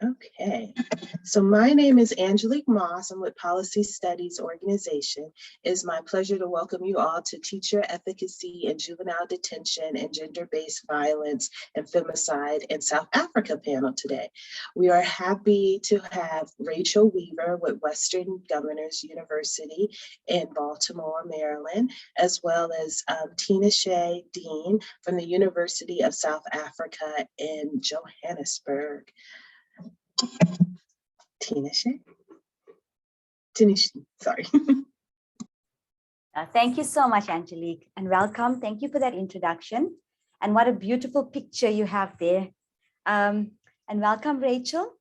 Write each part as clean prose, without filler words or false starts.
Okay, so my name is Angelique Moss. I'm with Policy Studies Organization. It is my pleasure to welcome you all to Teacher Efficacy in Juvenile Detention and Gender-Based Violence and Femicide in South Africa panel today. We are happy to have Rachel Weaver with Western Governors University in Baltimore, Maryland, as well as Tameshnie Deane from the University of South Africa in Johannesburg. Tameshnie, sorry. Thank you so much, Angelique, and welcome. Thank you for that introduction. And what a beautiful picture you have there. And welcome, Rachel,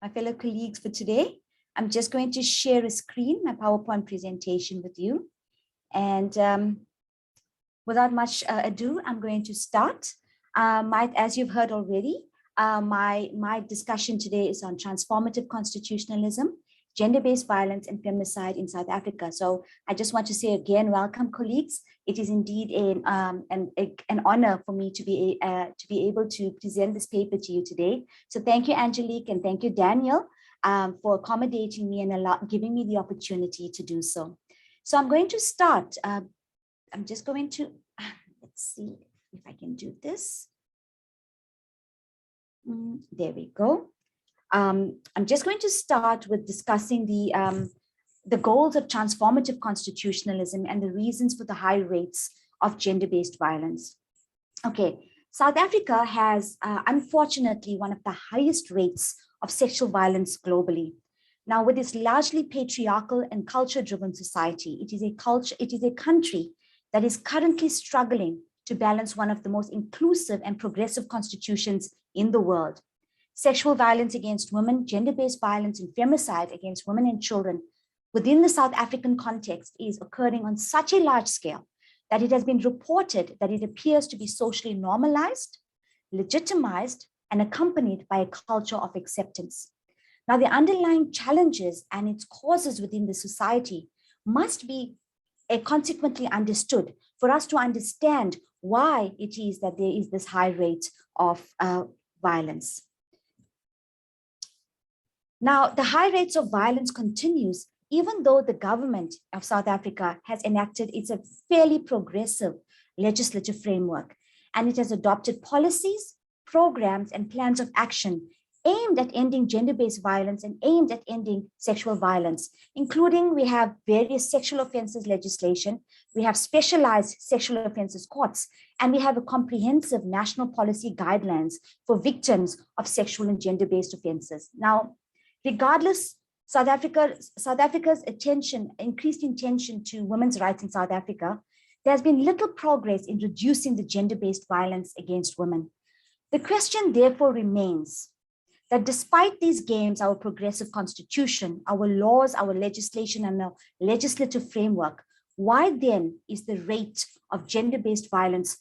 my fellow colleagues for today. I'm just going to share a screen, my PowerPoint presentation with you. And without much ado, I'm going to start. As you've heard already, my discussion today is on transformative constitutionalism, gender-based violence and femicide in South Africa. So I just want to say again, welcome, colleagues. It is indeed an honor for me to be able to present this paper to you today. So thank you, Angelique, and thank you, Daniel, for accommodating me and giving me the opportunity to do so. So I'm going to start. I'm just going to, let's see if I can do this. There we go. I'm just going to start with discussing the goals of transformative constitutionalism and the reasons for the high rates of gender-based violence. Okay, South Africa has unfortunately one of the highest rates of sexual violence globally. Now, with its largely patriarchal and culture-driven society, it is a country that is currently struggling to balance one of the most inclusive and progressive constitutions in the world. Sexual violence against women, gender-based violence and femicide against women and children within the South African context is occurring on such a large scale that it has been reported that it appears to be socially normalized, legitimized, and accompanied by a culture of acceptance. Now, the underlying challenges and its causes within the society must be consequently understood for us to understand why it is that there is this high rate of violence. Now, the high rates of violence continues even though the government of South Africa has enacted a fairly progressive legislative framework, and it has adopted policies, programs, and plans of action aimed at ending gender-based violence and aimed at ending sexual violence, including we have various sexual offenses legislation, we have specialized sexual offenses courts, and we have a comprehensive national policy guidelines for victims of sexual and gender-based offenses. Now, regardless, South Africa's increased attention to women's rights in South Africa, there has been little progress in reducing the gender-based violence against women. The question therefore remains that despite these gains, our progressive constitution, our laws, our legislation, and our legislative framework, why then is the rate of gender-based violence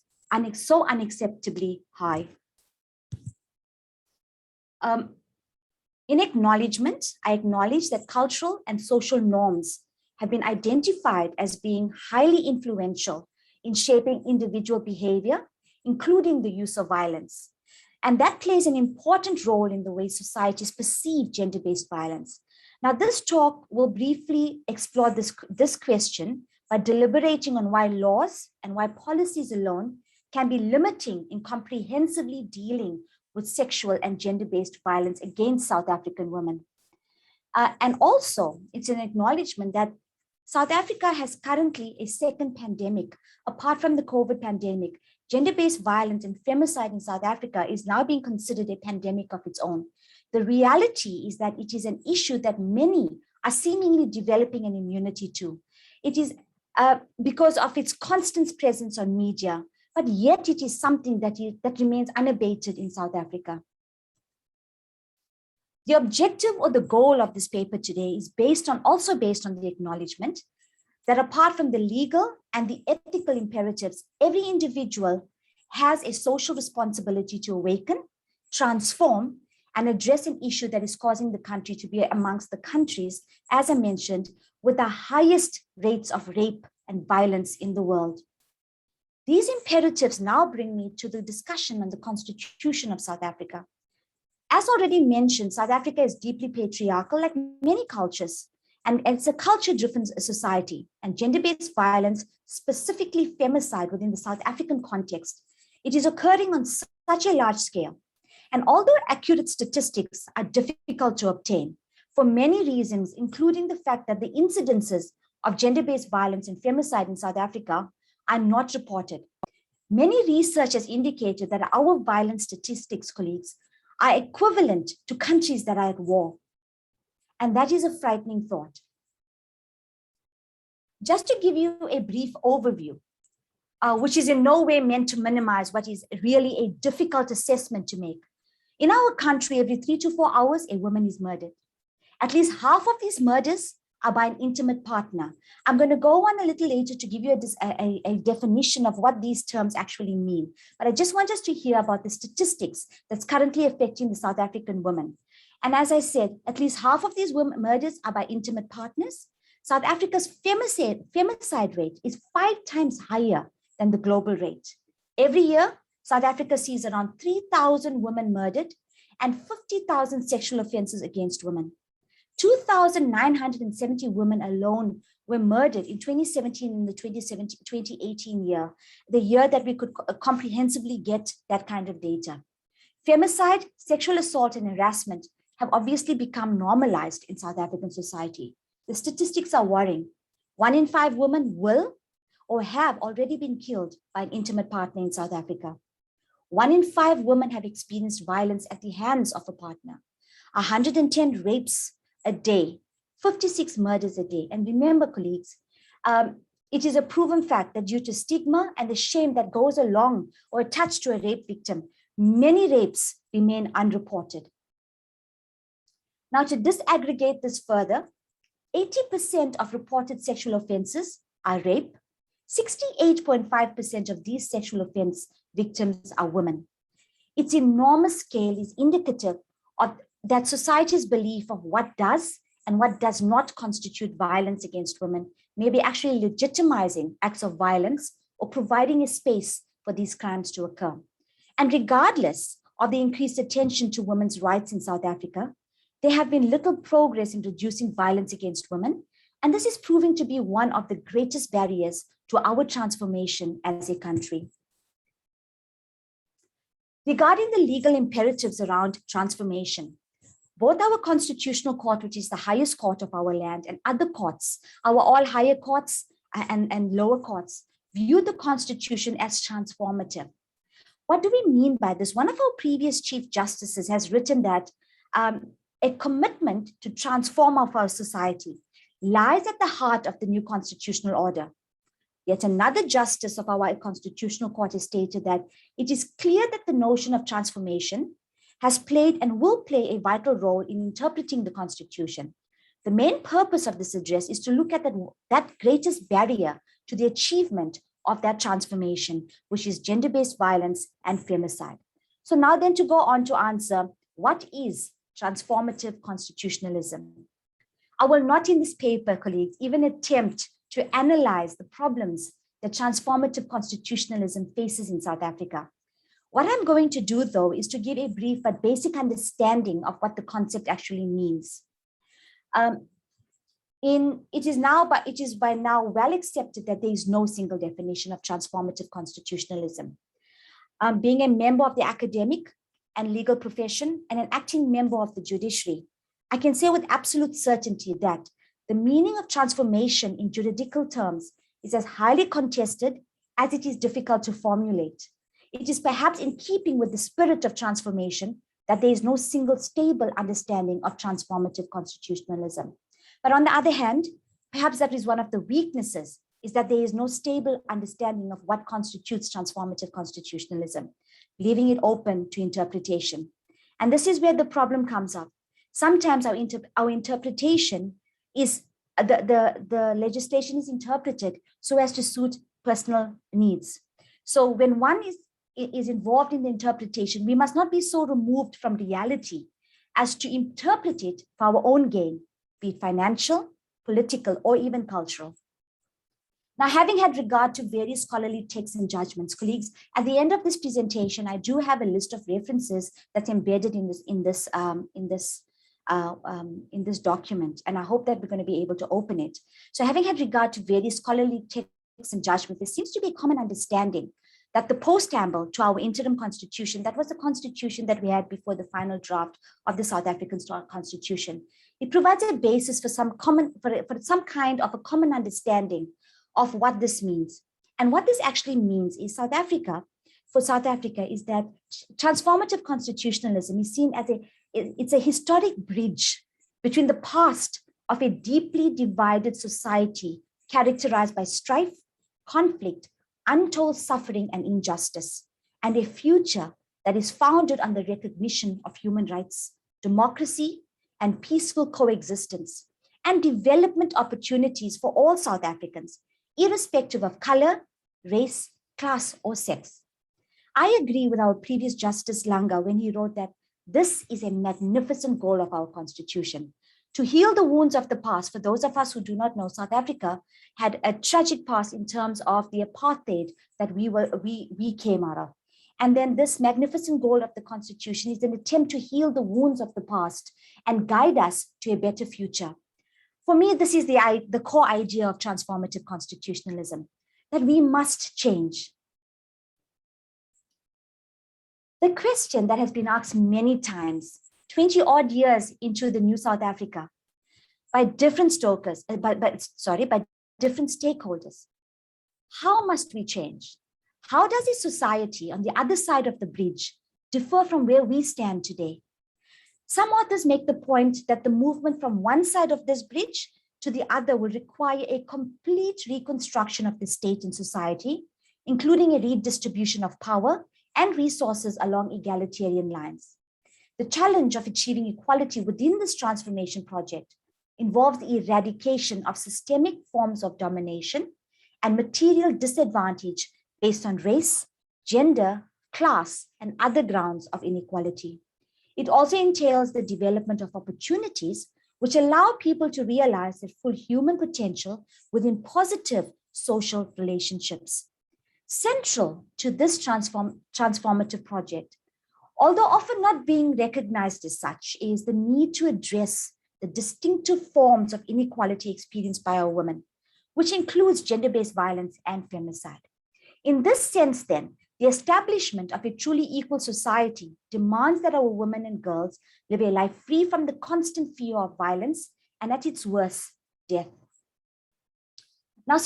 so unacceptably high? In acknowledgement, I acknowledge that cultural and social norms have been identified as being highly influential in shaping individual behavior, including the use of violence. And that plays an important role in the way societies perceive gender-based violence. Now, this talk will briefly explore this question by deliberating on why laws and why policies alone can be limiting in comprehensively dealing with sexual and gender-based violence against South African women. And also, it's an acknowledgement that South Africa has currently a second pandemic. Apart from the COVID pandemic, gender-based violence and femicide in South Africa is now being considered a pandemic of its own. The reality is that it is an issue that many are seemingly developing an immunity to. It is because of its constant presence on media, but yet it is something that remains unabated in South Africa. The objective or the goal of this paper today is also based on the acknowledgement that apart from the legal and the ethical imperatives, every individual has a social responsibility to awaken, transform, and address an issue that is causing the country to be amongst the countries, as I mentioned, with the highest rates of rape and violence in the world. These imperatives now bring me to the discussion on the Constitution of South Africa. As already mentioned, South Africa is deeply patriarchal, like many cultures, and it's a culture-driven society. And gender-based violence, specifically femicide within the South African context, it is occurring on such a large scale. And although accurate statistics are difficult to obtain, for many reasons, including the fact that the incidences of gender-based violence and femicide in South Africa are not reported. Many research has indicated that our violence statistics, colleagues, are equivalent to countries that are at war. And that is a frightening thought. Just to give you a brief overview, which is in no way meant to minimize what is really a difficult assessment to make. In our country, every 3 to 4 hours, a woman is murdered. At least half of these murders are by an intimate partner. I'm going to go on a little later to give you a definition of what these terms actually mean. But I just want us to hear about the statistics that's currently affecting the South African woman. And as I said, at least half of these murders are by intimate partners. South Africa's femicide rate is 5 times higher than the global rate. Every year, South Africa sees around 3,000 women murdered and 50,000 sexual offenses against women. 2,970 women alone were murdered in 2017 and the 2018 year, the year that we could comprehensively get that kind of data. Femicide, sexual assault, and harassment have obviously become normalized in South African society. The statistics are worrying. 1 in 5 women will or have already been killed by an intimate partner in South Africa. 1 in 5 women have experienced violence at the hands of a partner. 110 rapes a day, 56 murders a day. And remember, colleagues, it is a proven fact that due to stigma and the shame that goes along or attached to a rape victim, many rapes remain unreported. Now, to disaggregate this further, 80% of reported sexual offenses are rape. 68.5% of these sexual offense victims are women. Its enormous scale is indicative of that society's belief of what does and what does not constitute violence against women may be actually legitimizing acts of violence or providing a space for these crimes to occur. And regardless of the increased attention to women's rights in South Africa, there have been little progress in reducing violence against women, and this is proving to be one of the greatest barriers to our transformation as a country. Regarding the legal imperatives around transformation, both our constitutional court, which is the highest court of our land, and other courts, our all higher courts and lower courts, view the Constitution as transformative. What do we mean by this? One of our previous Chief Justices has written that a commitment to transform our society lies at the heart of the new constitutional order. Yet another justice of our Constitutional Court has stated that it is clear that the notion of transformation has played and will play a vital role in interpreting the Constitution. The main purpose of this address is to look at that greatest barrier to the achievement of that transformation, which is gender-based violence and femicide. So now then to go on to answer, what is transformative constitutionalism? I will not in this paper, colleagues, even attempt to analyze the problems that transformative constitutionalism faces in South Africa. What I'm going to do, though, is to give a brief but basic understanding of what the concept actually means. It is by now well accepted that there is no single definition of transformative constitutionalism. Being a member of the academic and legal profession and an acting member of the judiciary, I can say with absolute certainty that the meaning of transformation in juridical terms is as highly contested as it is difficult to formulate. It is perhaps in keeping with the spirit of transformation that there is no single stable understanding of transformative constitutionalism. But on the other hand, perhaps that is one of the weaknesses, is that there is no stable understanding of what constitutes transformative constitutionalism, leaving it open to interpretation. And this is where the problem comes up. Sometimes our interpretation is, the legislation is interpreted so as to suit personal needs. So when one is involved in the interpretation, we must not be so removed from reality as to interpret it for our own gain, be it financial, political, or even cultural. Now, having had regard to various scholarly texts and judgments, colleagues, at the end of this presentation, I do have a list of references that's embedded in this document, and I hope that we're going to be able to open it. So, having had regard to various scholarly texts and judgments, there seems to be a common understanding that the postamble to our interim constitution, that was the constitution that we had before the final draft of the South African Constitution, it provides a basis for some kind of a common understanding of what this means. And what this actually means is for South Africa is that transformative constitutionalism is seen as it's a historic bridge between the past of a deeply divided society characterized by strife, conflict, untold suffering and injustice, and a future that is founded on the recognition of human rights, democracy, and peaceful coexistence, and development opportunities for all South Africans, irrespective of color, race, class, or sex. I agree with our previous Justice Langa when he wrote that this is a magnificent goal of our Constitution, to heal the wounds of the past. For those of us who do not know, South Africa had a tragic past in terms of the apartheid that we came out of. And then this magnificent goal of the Constitution is an attempt to heal the wounds of the past and guide us to a better future. For me, this is the core idea of transformative constitutionalism, that we must change. The question that has been asked many times, 20 odd years into the new South Africa, by different by different stakeholders, how must we change? How does a society on the other side of the bridge differ from where we stand today? Some authors make the point that the movement from one side of this bridge to the other will require a complete reconstruction of the state and society, including a redistribution of power and resources along egalitarian lines. The challenge of achieving equality within this transformation project involves the eradication of systemic forms of domination and material disadvantage based on race, gender, class, and other grounds of inequality. It also entails the development of opportunities which allow people to realize their full human potential within positive social relationships. Central to this transformative project, although often not being recognized as such, is the need to address the distinctive forms of inequality experienced by our women, which includes gender-based violence and femicide. In this sense, then, the establishment of a truly equal society demands that our women and girls live a life free from the constant fear of violence and, at its worst, death. Now,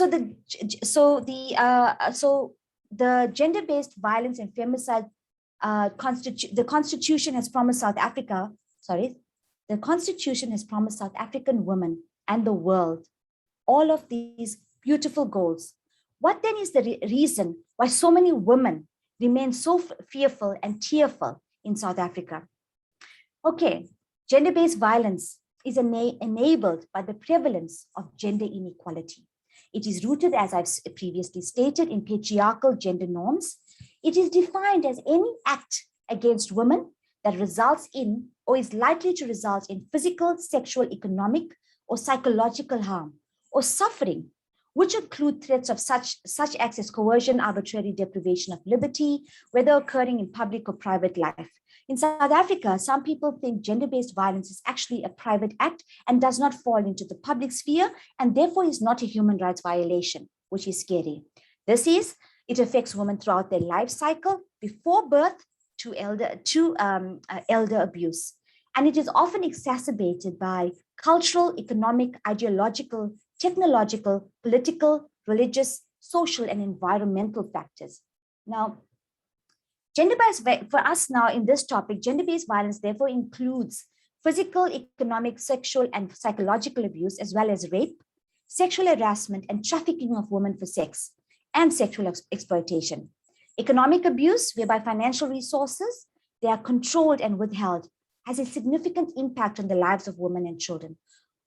the gender-based violence and femicide the Constitution has promised South African women and the world all of these beautiful goals. What then is the reason why so many women remain so fearful and tearful in South Africa? Okay, gender-based violence is enabled by the prevalence of gender inequality. It is rooted, as I've previously stated, in patriarchal gender norms. It is defined as any act against women that results in or is likely to result in physical, sexual, economic, or psychological harm or suffering, which include threats of such acts as coercion, arbitrary deprivation of liberty, whether occurring in public or private life. In South Africa, some people think gender-based violence is actually a private act and does not fall into the public sphere, and therefore is not a human rights violation, which is scary. It affects women throughout their life cycle, before birth to elder abuse. And it is often exacerbated by cultural, economic, ideological, technological, political, religious, social, and environmental factors. Now, for us now in this topic, gender-based violence therefore includes physical, economic, sexual, and psychological abuse, as well as rape, sexual harassment, and trafficking of women for sex, and sexual exploitation. Economic abuse, whereby financial resources, they are controlled and withheld, has a significant impact on the lives of women and children,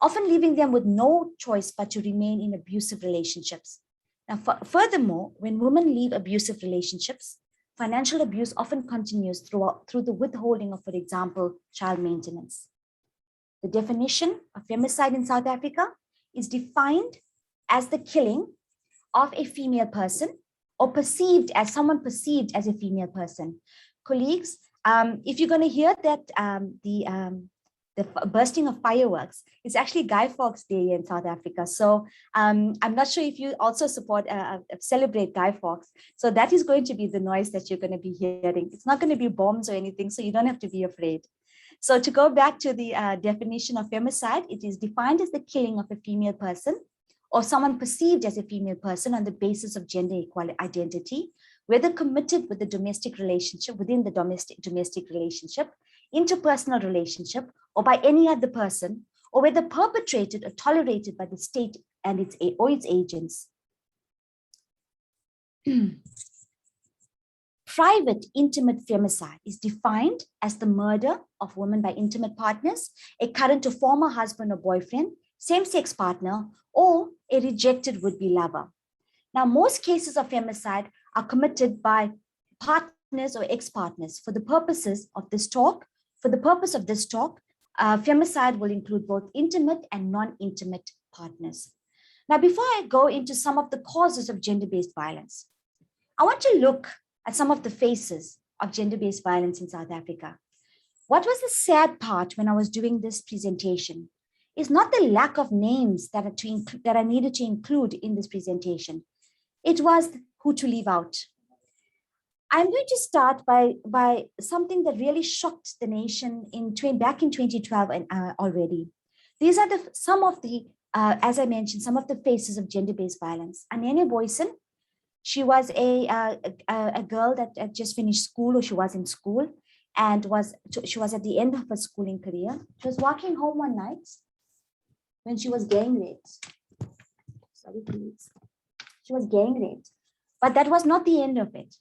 often leaving them with no choice but to remain in abusive relationships. Now, furthermore, when women leave abusive relationships, financial abuse often continues through the withholding of, for example, child maintenance. The definition of femicide in South Africa is defined as the killing of a female person or perceived as someone perceived as a female person. Colleagues, if you're going to hear that the bursting of fireworks, it's actually Guy Fawkes Day in South Africa. So I'm not sure if you also support celebrate Guy Fawkes. So that is going to be the noise that you're going to be hearing. It's not going to be bombs or anything, so you don't have to be afraid. So to go back to the definition of femicide, it is defined as the killing of a female person or someone perceived as a female person on the basis of gender equality identity, whether committed with the domestic relationship, within the domestic relationship, interpersonal relationship, or by any other person, or whether perpetrated or tolerated by the state and its agents. Private intimate femicide is defined as the murder of women by intimate partners, a current or former husband or boyfriend, same-sex partner, or a rejected would-be lover. Now, most cases of femicide are committed by partners or ex-partners. For the purpose of this talk, femicide will include both intimate and non-intimate partners. Now, before I go into some of the causes of gender-based violence, I want to look at some of the faces of gender-based violence in South Africa. What was the sad part when I was doing this presentation is not the lack of names that I needed to include in this presentation. It was who to leave out. I'm going to start by something that really shocked the nation back in 2012 and already. These are some of the, as I mentioned, some of the faces of gender-based violence. Anene Boysen, she was a girl that had just finished school, or she was in school, and she was at the end of her schooling career. She was walking home one night when she was gang raped. Sorry, please. She was gang raped, but that was not the end of it.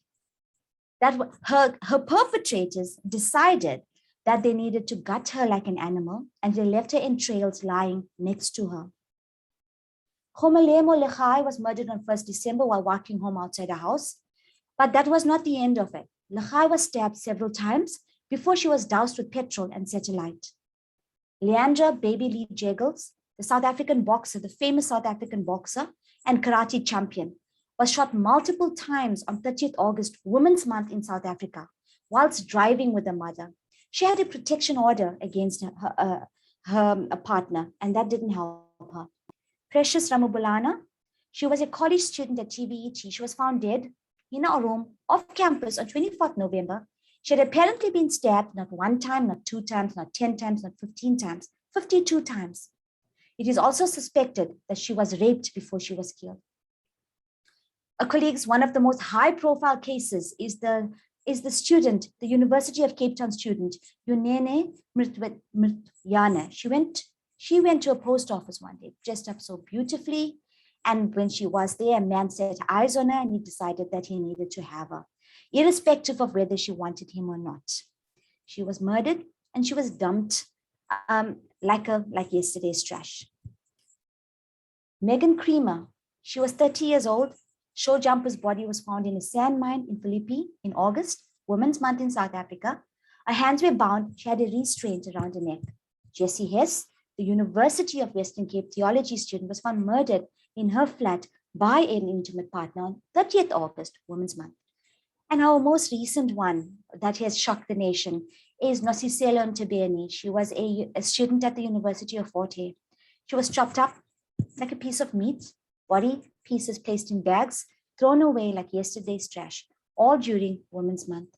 That her perpetrators decided that they needed to gut her like an animal, and they left her entrails lying next to her. Khomelemo Lekhai was murdered on 1st December while walking home outside her house, but that was not the end of it. Lekhai was stabbed several times before she was doused with petrol and set alight. Leandra Baby Lee Jeggles, the South African boxer, the famous South African boxer and karate champion, was shot multiple times on 30th August, Women's Month in South Africa, whilst driving with her mother. She had a protection order against her partner, and that didn't help her. Precious Ramabulana, she was a college student at TVET. She was found dead in her room off campus on 24th November. She had apparently been stabbed not 1 time, not 2 times, not 10 times, not 15 times, 52 times. It is also suspected that she was raped before she was killed. Colleagues, one of the most high-profile cases is the student, the University of Cape Town student, Yunene Mrtyana. She went to a post office one day, dressed up so beautifully, and when she was there, a man set eyes on her, and he decided that he needed to have her, irrespective of whether she wanted him or not. She was murdered, and she was dumped like yesterday's trash. Megan Creamer, she was 30 years old. Show Jumper's body was found in a sand mine in Philippi in August, Women's Month in South Africa. Her hands were bound. She had a restraint around her neck. Jessie Hess, the University of Western Cape theology student, was found murdered in her flat by an intimate partner on 30th August, Women's Month. And our most recent one that has shocked the nation is Nosiselo Ntebeni. She was a student at the University of Fort Hare. She was chopped up like a piece of meat, body pieces placed in bags, thrown away like yesterday's trash, all during Women's Month.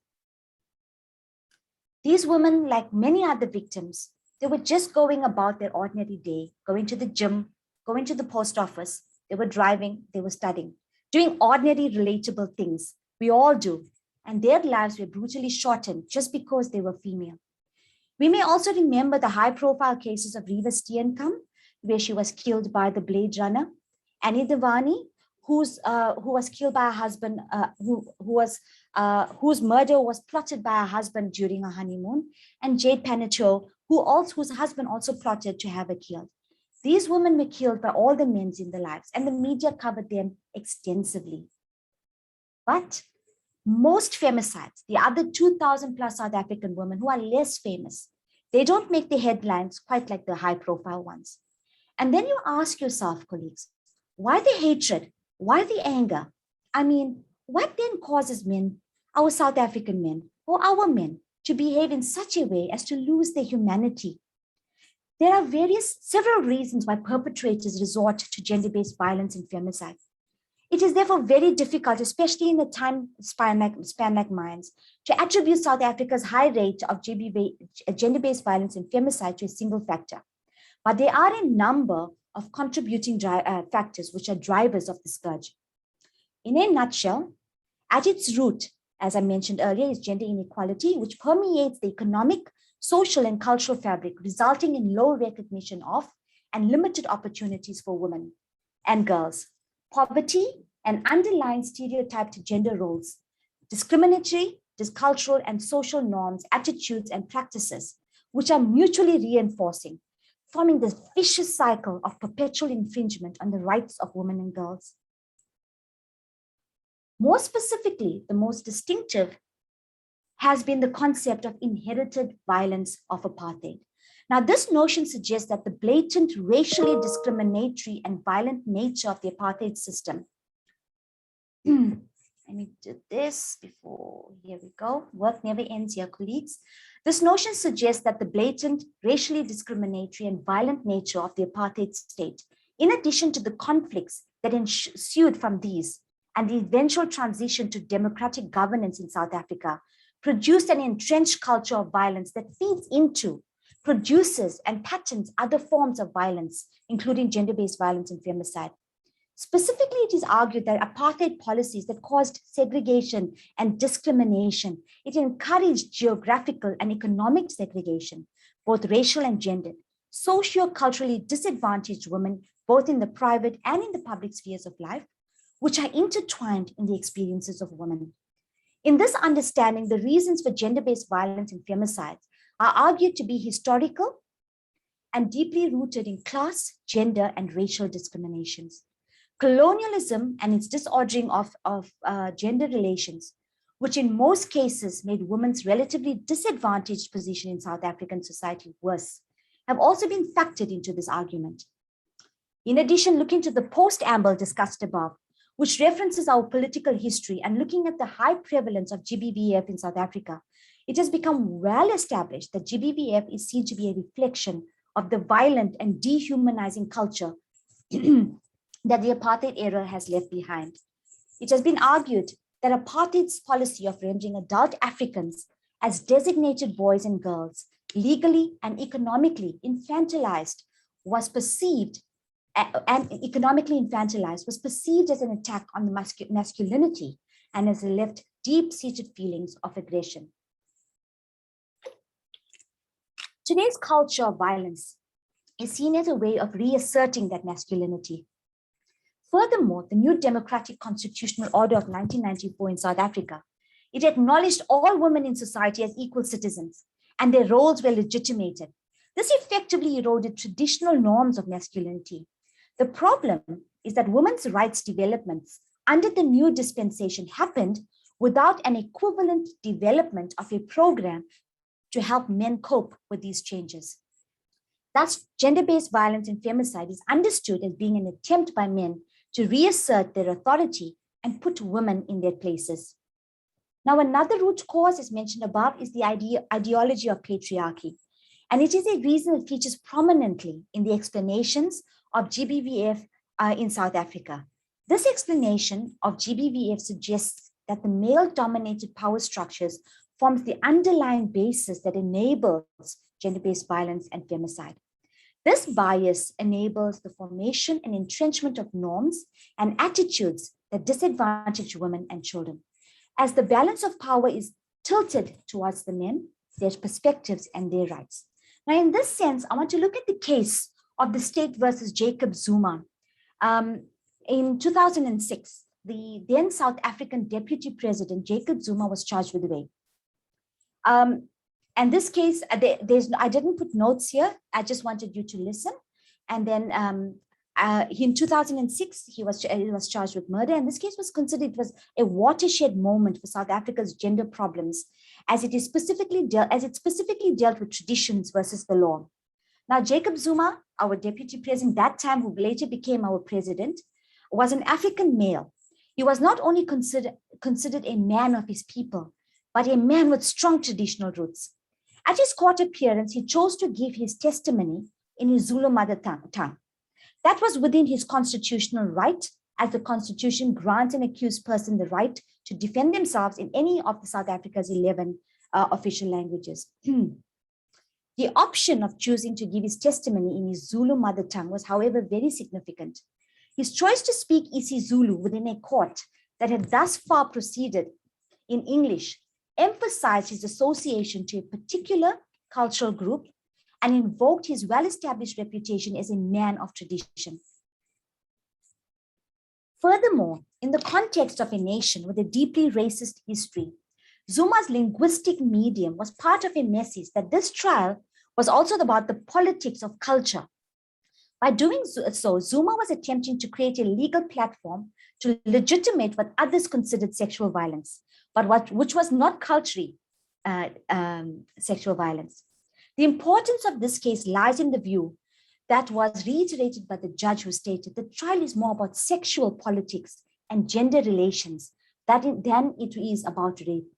These women, like many other victims, they were just going about their ordinary day, going to the gym, going to the post office. They were driving, they were studying, doing ordinary, relatable things. We all do. And their lives were brutally shortened just because they were female. We may also remember the high-profile cases of Reva Steenkamp, where she was killed by the Blade Runner, Annie Devani, who was killed by her husband, whose murder was plotted by her husband during a honeymoon, and Jade Paneto, whose husband also plotted to have her killed. These women were killed by all the men in their lives, and the media covered them extensively. But most femicides, the other 2,000 plus South African women who are less famous, they don't make the headlines quite like the high-profile ones. And then you ask yourself, colleagues, why the hatred? Why the anger? I mean, what then causes men, our South African men, or our men, to behave in such a way as to lose their humanity? There are several reasons why perpetrators resort to gender-based violence and femicide. It is therefore very difficult, especially in the time span like mine, to attribute South Africa's high rate of gender-based violence and femicide to a single factor. But there are a number of contributing factors which are drivers of the scourge. In a nutshell, at its root, as I mentioned earlier, is gender inequality, which permeates the economic, social, and cultural fabric, resulting in low recognition of and limited opportunities for women and girls. Poverty and underlying stereotyped gender roles, discriminatory, cultural, and social norms, attitudes, and practices, which are mutually reinforcing, forming this vicious cycle of perpetual infringement on the rights of women and girls. More specifically, the most distinctive has been the concept of inherited violence of apartheid. Now, this notion suggests that the blatant racially discriminatory and violent nature of the apartheid system. Let me do this before, here we go. Work never ends here, colleagues. This notion suggests that the blatant racially discriminatory and violent nature of the apartheid state, in addition to the conflicts that ensued from these and the eventual transition to democratic governance in South Africa, produced an entrenched culture of violence that feeds into, produces, and patterns other forms of violence, including gender-based violence and femicide. Specifically, it is argued that apartheid policies that caused segregation and discrimination, it encouraged geographical and economic segregation, both racial and gendered, socio-culturally disadvantaged women, both in the private and in the public spheres of life, which are intertwined in the experiences of women. In this understanding, the reasons for gender-based violence and femicide are argued to be historical and deeply rooted in class, gender, and racial discriminations. Colonialism and its disordering of gender relations, which in most cases made women's relatively disadvantaged position in South African society worse, have also been factored into this argument. In addition, looking to the post-amble discussed above, which references our political history and looking at the high prevalence of GBVF in South Africa, it has become well established that GBVF is seen to be a reflection of the violent and dehumanizing culture that the apartheid era has left behind. It has been argued that apartheid's policy of rendering adult Africans as designated boys and girls, legally and economically infantilized, was perceived as an attack on the masculinity and has left deep-seated feelings of aggression. Today's culture of violence is seen as a way of reasserting that masculinity. Furthermore, the new democratic constitutional order of 1994 in South Africa, it acknowledged all women in society as equal citizens, and their roles were legitimated. This effectively eroded traditional norms of masculinity. The problem is that women's rights developments under the new dispensation happened without an equivalent development of a program to help men cope with these changes. Thus, gender-based violence and femicide is understood as being an attempt by men to reassert their authority and put women in their places. Now, another root cause, as mentioned above, is the ideology of patriarchy. And it is a reason that features prominently in the explanations of GBVF in South Africa. This explanation of GBVF suggests that the male-dominated power structures forms the underlying basis that enables gender-based violence and femicide. This bias enables the formation and entrenchment of norms and attitudes that disadvantage women and children. As the balance of power is tilted towards the men, their perspectives and their rights. Now, in this sense, I want to look at the case of the state versus Jacob Zuma. In 2006, the then South African Deputy President, Jacob Zuma, was charged with rape. And this case, I didn't put notes here. I just wanted you to listen. And then in 2006, he was charged with murder. And this case was considered, it was a watershed moment for South Africa's gender problems, as it specifically dealt with traditions versus the law. Now, Jacob Zuma, our deputy president that time, who later became our president, was an African male, he was not only considered a man of his people, but a man with strong traditional roots. At his court appearance, he chose to give his testimony in his Zulu mother tongue. That was within his constitutional right, as the Constitution grants an accused person the right to defend themselves in any of the South Africa's 11 official languages. The option of choosing to give his testimony in his Zulu mother tongue was, however, very significant. His choice to speak isiZulu within a court that had thus far proceeded in English emphasized his association to a particular cultural group and invoked his well-established reputation as a man of tradition. Furthermore, in the context of a nation with a deeply racist history, Zuma's linguistic medium was part of a message that this trial was also about the politics of culture. By doing so, Zuma was attempting to create a legal platform to legitimate what others considered sexual violence, but which was not culturally sexual violence. The importance of this case lies in the view that was reiterated by the judge, who stated the trial is more about sexual politics and gender relations than it is about rape.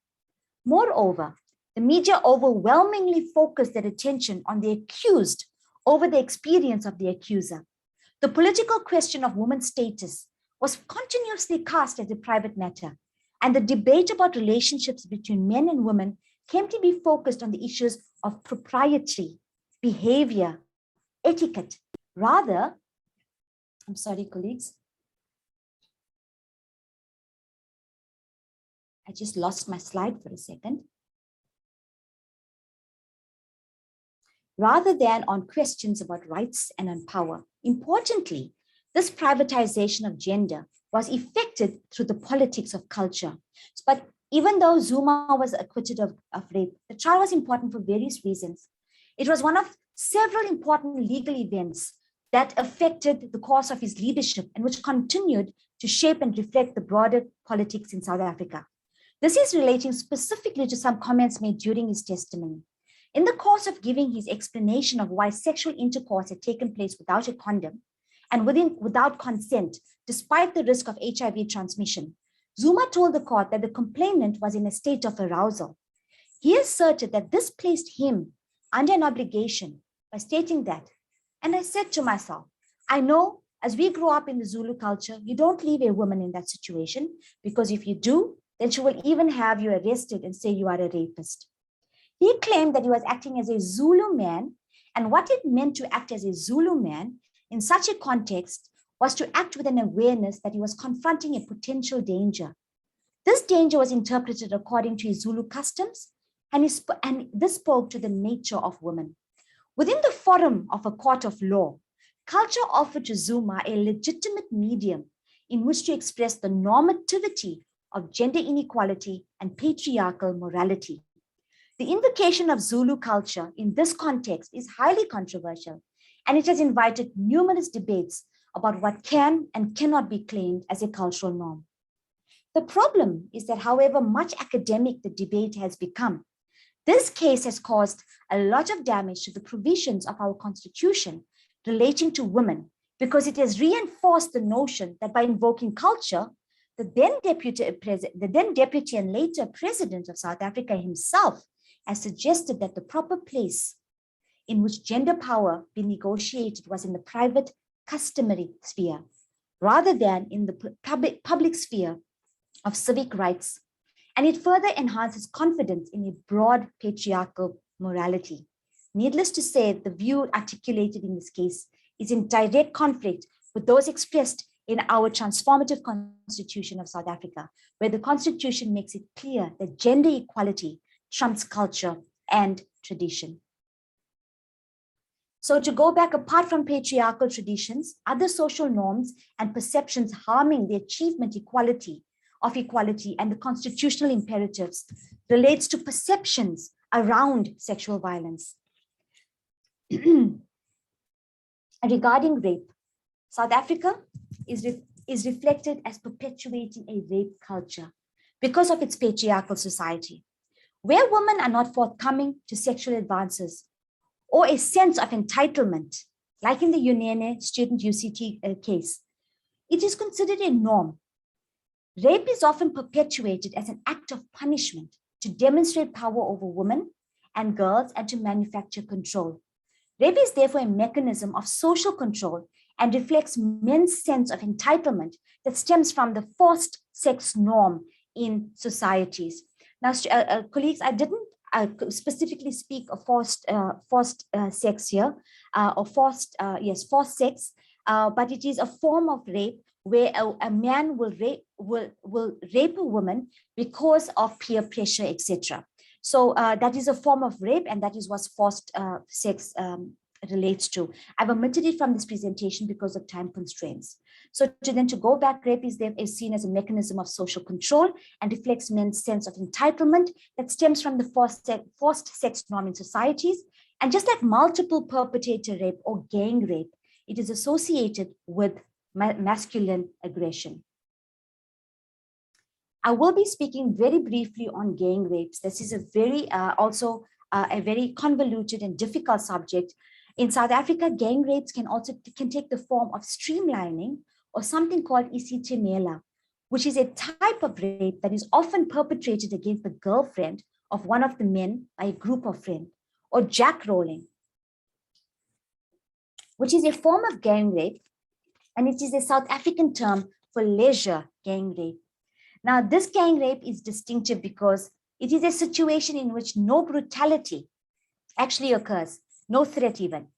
Moreover, the media overwhelmingly focused their attention on the accused over the experience of the accuser. The political question of women's status was continuously cast as a private matter, and the debate about relationships between men and women came to be focused on the issues of propriety, behavior, etiquette. Rather, I'm sorry, colleagues. I just lost my slide for a second. Rather than on questions about rights and on power. Importantly, this privatization of gender was effected through the politics of culture. But even though Zuma was acquitted of rape, the trial was important for various reasons. It was one of several important legal events that affected the course of his leadership and which continued to shape and reflect the broader politics in South Africa. This is relating specifically to some comments made during his testimony. In the course of giving his explanation of why sexual intercourse had taken place without a condom and without consent, despite the risk of HIV transmission, Zuma told the court that the complainant was in a state of arousal. He asserted that this placed him under an obligation by stating that, and I said to myself, I know as we grow up in the Zulu culture, you don't leave a woman in that situation, because if you do, then she will even have you arrested and say you are a rapist. He claimed that he was acting as a Zulu man, and what it meant to act as a Zulu man in such a context was to act with an awareness that he was confronting a potential danger. This danger was interpreted according to his Zulu customs, and this spoke to the nature of women. Within the forum of a court of law, culture offered to Zuma a legitimate medium in which to express the normativity of gender inequality and patriarchal morality. The invocation of Zulu culture in this context is highly controversial, and it has invited numerous debates about what can and cannot be claimed as a cultural norm. The problem is that however much academic the debate has become, this case has caused a lot of damage to the provisions of our Constitution relating to women, because it has reinforced the notion that by invoking culture, the then deputy and later president of South Africa himself has suggested that the proper place in which gender power be negotiated was in the private customary sphere, rather than in the public sphere of civic rights. And it further enhances confidence in a broad patriarchal morality. Needless to say, the view articulated in this case is in direct conflict with those expressed in our Transformative Constitution of South Africa, where the Constitution makes it clear that gender equality trumps culture and tradition. So to go back, apart from patriarchal traditions, other social norms and perceptions harming the achievement of equality and the constitutional imperatives relates to perceptions around sexual violence. Regarding rape, South Africa is reflected as perpetuating a rape culture because of its patriarchal society, where women are not forthcoming to sexual advances or a sense of entitlement, like in the Unene student UCT case. it is considered a norm. Rape is often perpetuated as an act of punishment to demonstrate power over women and girls and to manufacture control. Rape is therefore a mechanism of social control and reflects men's sense of entitlement that stems from the forced sex norm in societies. Now, colleagues, I didn't specifically speak of forced sex here, or forced sex, but it is a form of rape where a man will rape a woman because of peer pressure, etc. So that is a form of rape, and that is what forced sex relates to. I've omitted it from this presentation because of time constraints. So to go back, rape is seen as a mechanism of social control and reflects men's sense of entitlement that stems from the forced sex norm in societies. And just like multiple perpetrator rape or gang rape, it is associated with masculine aggression. I will be speaking very briefly on gang rapes. This is a very a very convoluted and difficult subject. In South Africa, gang rapes can take the form of streamlining or something called isitimela, which is a type of rape that is often perpetrated against the girlfriend of one of the men by a group of friends, or jackrolling, which is a form of gang rape, and it is a South African term for leisure gang rape. Now, this gang rape is distinctive because it is a situation in which no brutality actually occurs, no threat even,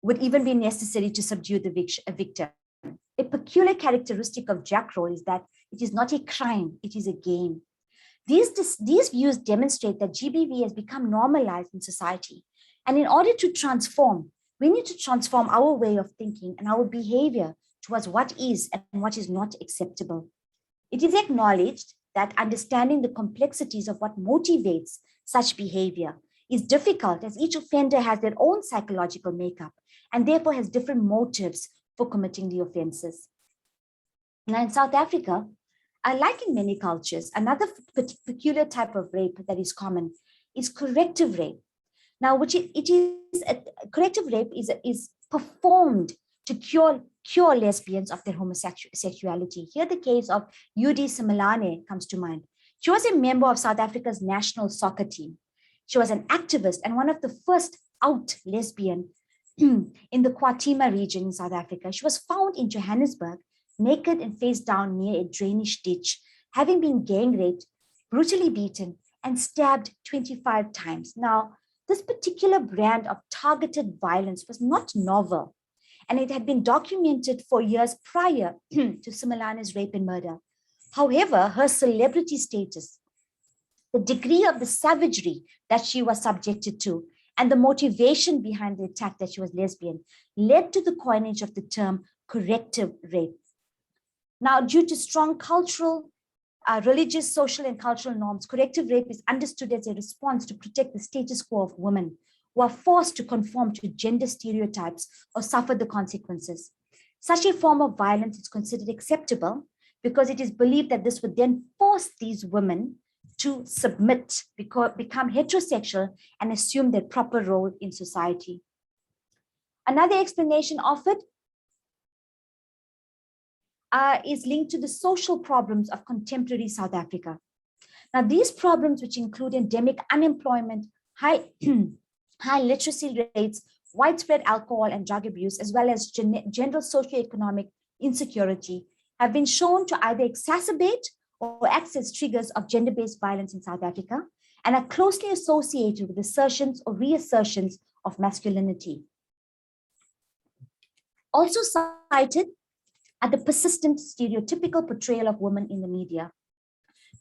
would even be necessary to subdue the victim. A peculiar characteristic of jackroll is that it is not a crime, it is a game. These views demonstrate that GBV has become normalized in society. And in order to transform, we need to transform our way of thinking and our behavior towards what is and what is not acceptable. It is acknowledged that understanding the complexities of what motivates such behavior is difficult, as each offender has their own psychological makeup and therefore has different motives for committing the offenses. Now, in South Africa, like in many cultures, another peculiar type of rape that is common is corrective rape. Now, corrective rape is performed to cure lesbians of their homosexuality. Here, the case of Judy Simelane comes to mind. She was a member of South Africa's national soccer team. She was an activist and one of the first out lesbian in the Kwatima region in South Africa. She was found in Johannesburg, naked and face down near a drainage ditch, having been gang raped, brutally beaten, and stabbed 25 times. Now, this particular brand of targeted violence was not novel, and it had been documented for years prior to Simelane's rape and murder. However, her celebrity status, the degree of the savagery that she was subjected to, and the motivation behind the attack that she was lesbian, led to the coinage of the term corrective rape. Now, due to strong cultural, religious, social, and cultural norms, corrective rape is understood as a response to protect the status quo of women who are forced to conform to gender stereotypes or suffer the consequences. Such a form of violence is considered acceptable because it is believed that this would then force these women to submit, become heterosexual, and assume their proper role in society. Another explanation offered is linked to the social problems of contemporary South Africa. Now, these problems, which include endemic unemployment, high literacy rates, widespread alcohol and drug abuse, as well as general socioeconomic insecurity, have been shown to either exacerbate or act as triggers of gender-based violence in South Africa, and are closely associated with assertions or reassertions of masculinity. Also cited are the persistent stereotypical portrayal of women in the media.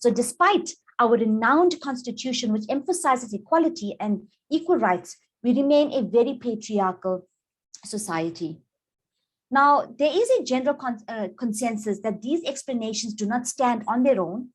So despite our renowned constitution, which emphasizes equality and equal rights, we remain a very patriarchal society. Now, there is a general consensus that these explanations do not stand on their own,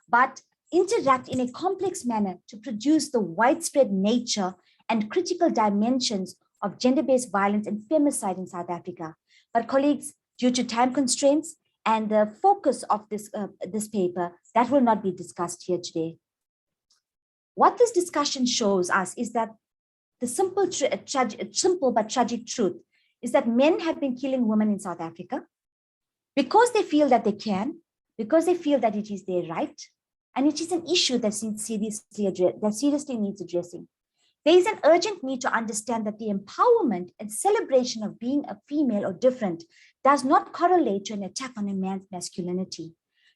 but interact in a complex manner to produce the widespread nature and critical dimensions of gender-based violence and femicide in South Africa. But colleagues, due to time constraints and the focus of this paper, that will not be discussed here today. What this discussion shows us is that the simple but tragic truth is that men have been killing women in South Africa. because they feel that they can, because they feel that it is their right, and it is an issue that seriously needs addressing. There is an urgent need to understand that the empowerment and celebration of being a female or different does not correlate to an attack on a man's masculinity.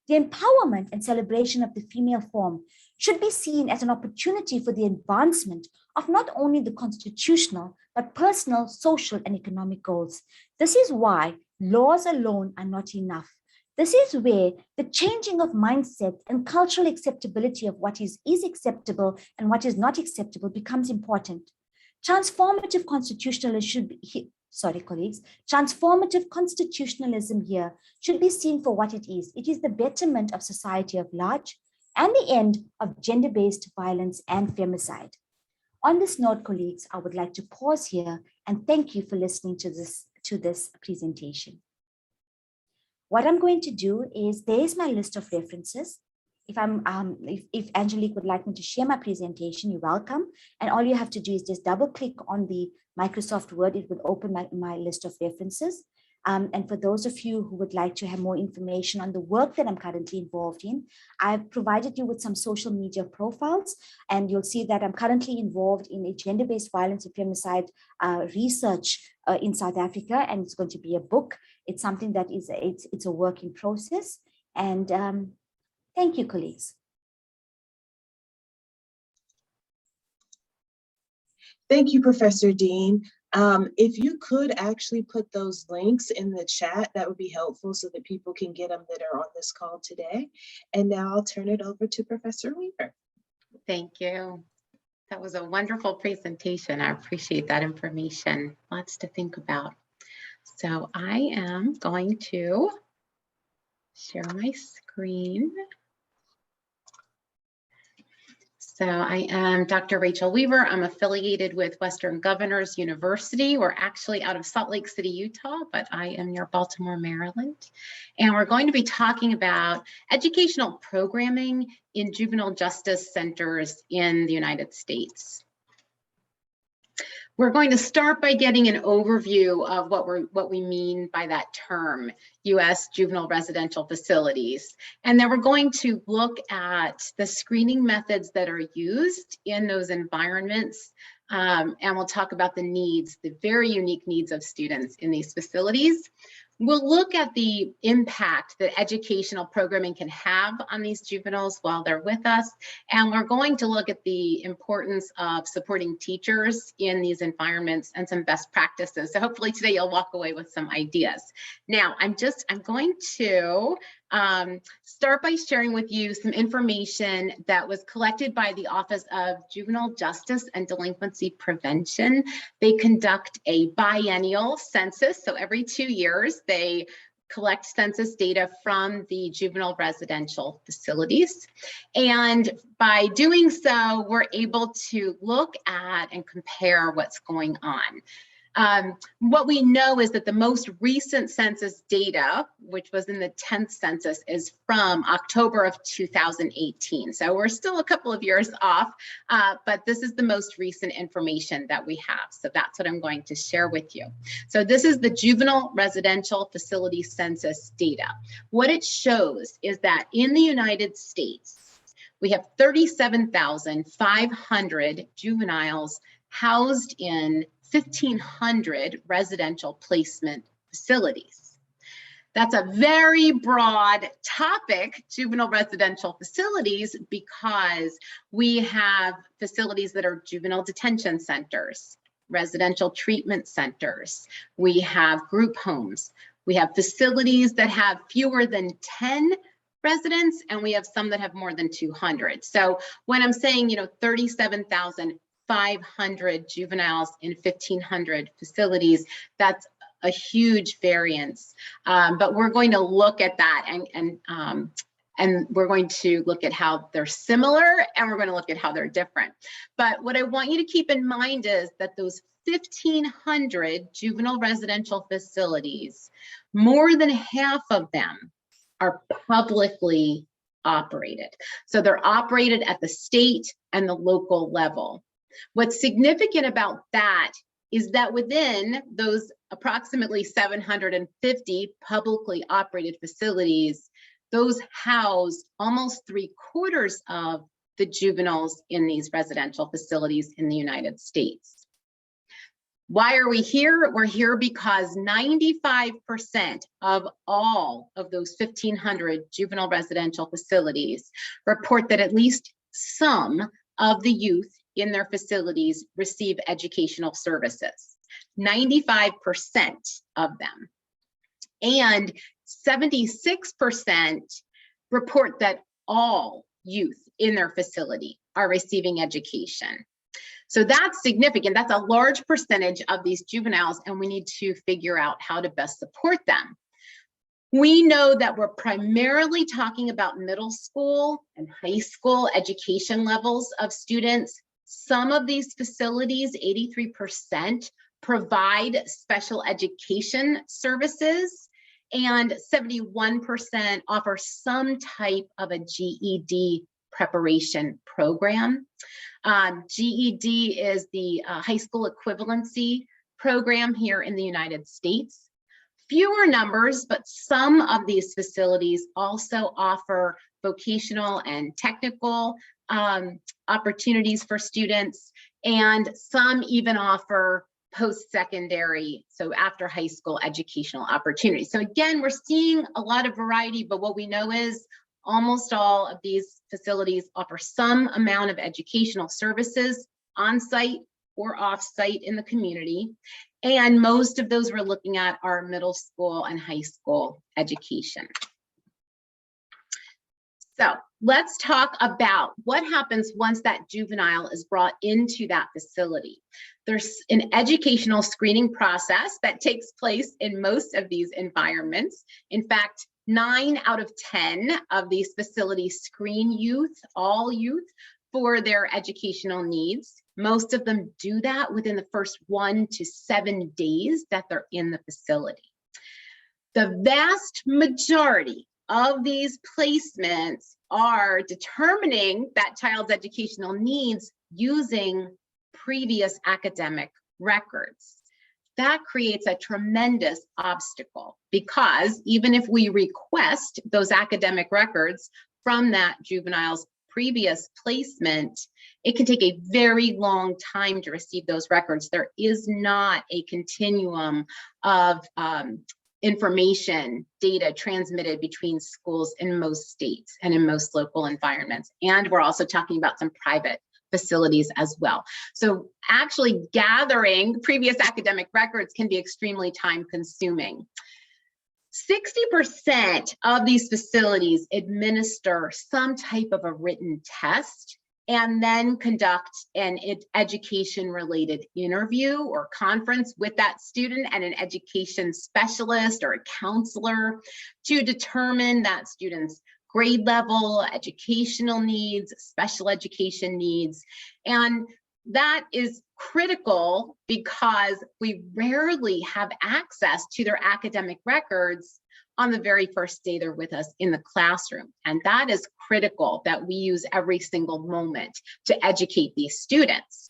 The empowerment and celebration of the female form should be seen as an opportunity for the advancement of not only the constitutional, but personal, social, and economic goals. This is why laws alone are not enough. This is where the changing of mindset and cultural acceptability of what is acceptable and what is not acceptable becomes important. Transformative constitutionalism Transformative constitutionalism here should be seen for what it is. It is the betterment of society at large and the end of gender-based violence and femicide. On this note, colleagues, I would like to pause here and thank you for listening to this presentation. What I'm going to do is, there's my list of references. If Angelique would like me to share my presentation, you're welcome. And all you have to do is just double click on the Microsoft Word. It will open my list of references. And for those of you who would like to have more information on the work that I'm currently involved in, I've provided you with some social media profiles, and you'll see that I'm currently involved in a gender-based violence and femicide research in South Africa, and it's going to be a book. It's something that it's a work in process. And thank you, colleagues. Thank you, Professor Deane. If you could actually put those links in the chat, that would be helpful so that people can get them that are on this call today. And now I'll turn it over to Professor Weaver. Thank you. That was a wonderful presentation. I appreciate that information. Lots to think about. So I am going to share my screen. So I am Dr. Rachel Weaver. I'm affiliated with Western Governors University. We're actually out of Salt Lake City, Utah, but I am near Baltimore, Maryland. And we're going to be talking about educational programming in juvenile justice centers in the United States. We're going to start by getting an overview of what we mean by that term, U.S. juvenile residential facilities. And then we're going to look at the screening methods that are used in those environments. And we'll talk about the needs, the very unique needs of students in these facilities. We'll look at the impact that educational programming can have on these juveniles while they're with us. And we're going to look at the importance of supporting teachers in these environments and some best practices. So hopefully today you'll walk away with some ideas. Now, I'm going to start by sharing with you some information that was collected by the Office of Juvenile Justice and Delinquency Prevention. They conduct a biennial census, so every 2 years they collect census data from the juvenile residential facilities. And by doing so, we're able to look at and compare what's going on. What we know is that the most recent census data, which was in the 10th census, is from October of 2018. So we're still a couple of years off, but this is the most recent information that we have. So that's what I'm going to share with you. So this is the juvenile residential facility census data. What it shows is that in the United States, we have 37,500 juveniles housed in 1,500 residential placement facilities. That's a very broad topic, juvenile residential facilities, because we have facilities that are juvenile detention centers, residential treatment centers, we have group homes, we have facilities that have fewer than 10 residents, and we have some that have more than 200. So when I'm saying, 37,500 juveniles in 1,500 facilities, that's a huge variance. But we're going to look at that and we're going to look at how they're similar, and we're going to look at how they're different. But what I want you to keep in mind is that those 1,500 juvenile residential facilities, more than half of them are publicly operated. So they're operated at the state and the local level. What's significant about that is that within those approximately 750 publicly operated facilities, those house almost 3/4 of the juveniles in these residential facilities in the United States. Why are we here? We're here because 95% of all of those 1,500 juvenile residential facilities report that at least some of the youth in their facilities receive educational services. 95% of them. And 76% report that all youth in their facility are receiving education. So that's significant. That's a large percentage of these juveniles, and we need to figure out how to best support them. We know that we're primarily talking about middle school and high school education levels of students. Some of these facilities, 83%, provide special education services, and 71% offer some type of a GED preparation program. GED is the high school equivalency program here in the United States. Fewer numbers, but some of these facilities also offer vocational and technical opportunities for students, and some even offer post-secondary, so after high school educational opportunities. So again, we're seeing a lot of variety, but what we know is almost all of these facilities offer some amount of educational services on-site or off-site in the community. And most of those we're looking at are middle school and high school education. So let's talk about what happens once that juvenile is brought into that facility. There's an educational screening process that takes place in most of these environments. In fact, 9 out of 10 of these facilities screen youth, all youth, for their educational needs. Most of them do that within the first 1 to 7 days that they're in the facility. The vast majority of these placements are determining that child's educational needs using previous academic records. That creates a tremendous obstacle, because even if we request those academic records from that juvenile's previous placement, it can take a very long time to receive those records. There is not a continuum of information, data transmitted between schools in most states and in most local environments. And we're also talking about some private facilities as well. So actually gathering previous academic records can be extremely time consuming. 60% of these facilities administer some type of a written test and then conduct an education related interview or conference with that student and an education specialist or a counselor to determine that student's grade level, educational needs, special education needs. And that is critical because we rarely have access to their academic records on the very first day they're with us in the classroom. And that is critical, that we use every single moment to educate these students.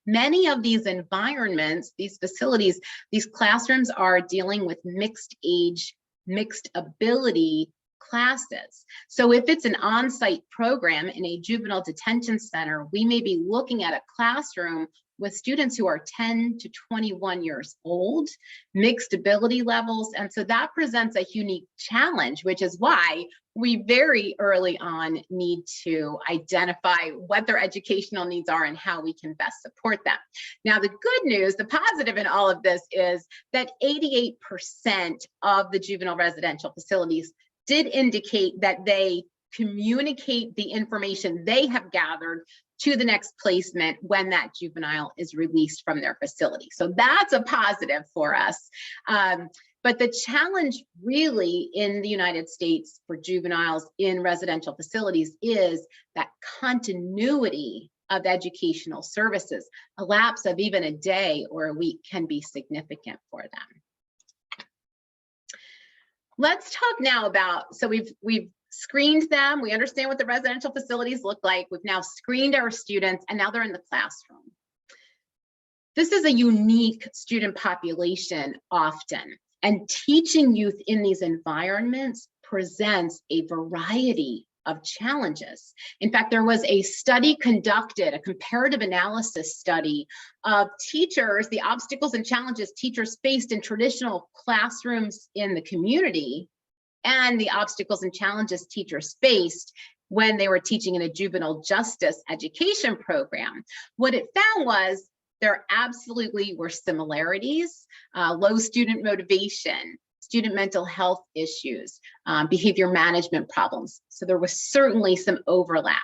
Many of these environments, these facilities, these classrooms are dealing with mixed age, mixed ability classes. So if it's an on-site program in a juvenile detention center, we may be looking at a classroom with students who are 10 to 21 years old, mixed ability levels. And so that presents a unique challenge, which is why we very early on need to identify what their educational needs are and how we can best support them. Now, the good news, the positive in all of this is that 88% of the juvenile residential facilities did indicate that they communicate the information they have gathered to the next placement when that juvenile is released from their facility. So that's a positive for us. But the challenge really in the United States for juveniles in residential facilities is that continuity of educational services. A lapse of even a day or a week can be significant for them. Let's talk now about, so we've screened them. We understand what the residential facilities look like. We've now screened our students, and now they're in the classroom. This is a unique student population often, and teaching youth in these environments presents a variety of challenges. In fact, there was a study conducted, a comparative analysis study of teachers, the obstacles and challenges teachers faced in traditional classrooms in the community, and the obstacles and challenges teachers faced when they were teaching in a juvenile justice education program. What it found was there absolutely were similarities: low student motivation, student mental health issues, behavior management problems. So there was certainly some overlap.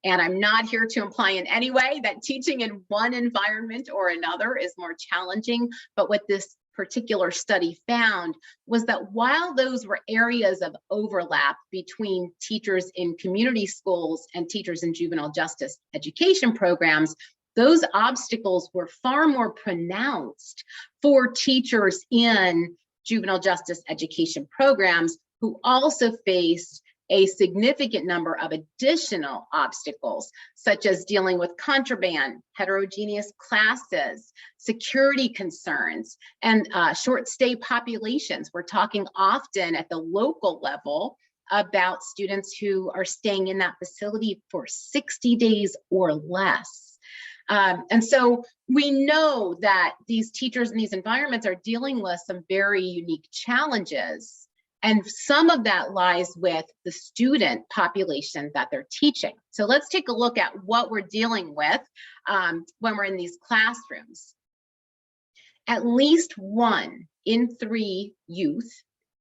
And I'm not here to imply in any way that teaching in one environment or another is more challenging, but what this particular study found was that while those were areas of overlap between teachers in community schools and teachers in juvenile justice education programs, those obstacles were far more pronounced for teachers in juvenile justice education programs, who also faced a significant number of additional obstacles, such as dealing with contraband, heterogeneous classes, security concerns, and short stay populations. We're talking often at the local level about students who are staying in that facility for 60 days or less. And so we know that these teachers in these environments are dealing with some very unique challenges. And some of that lies with the student population that they're teaching. So let's take a look at what we're dealing with when we're in these classrooms. At least 1 in 3 youth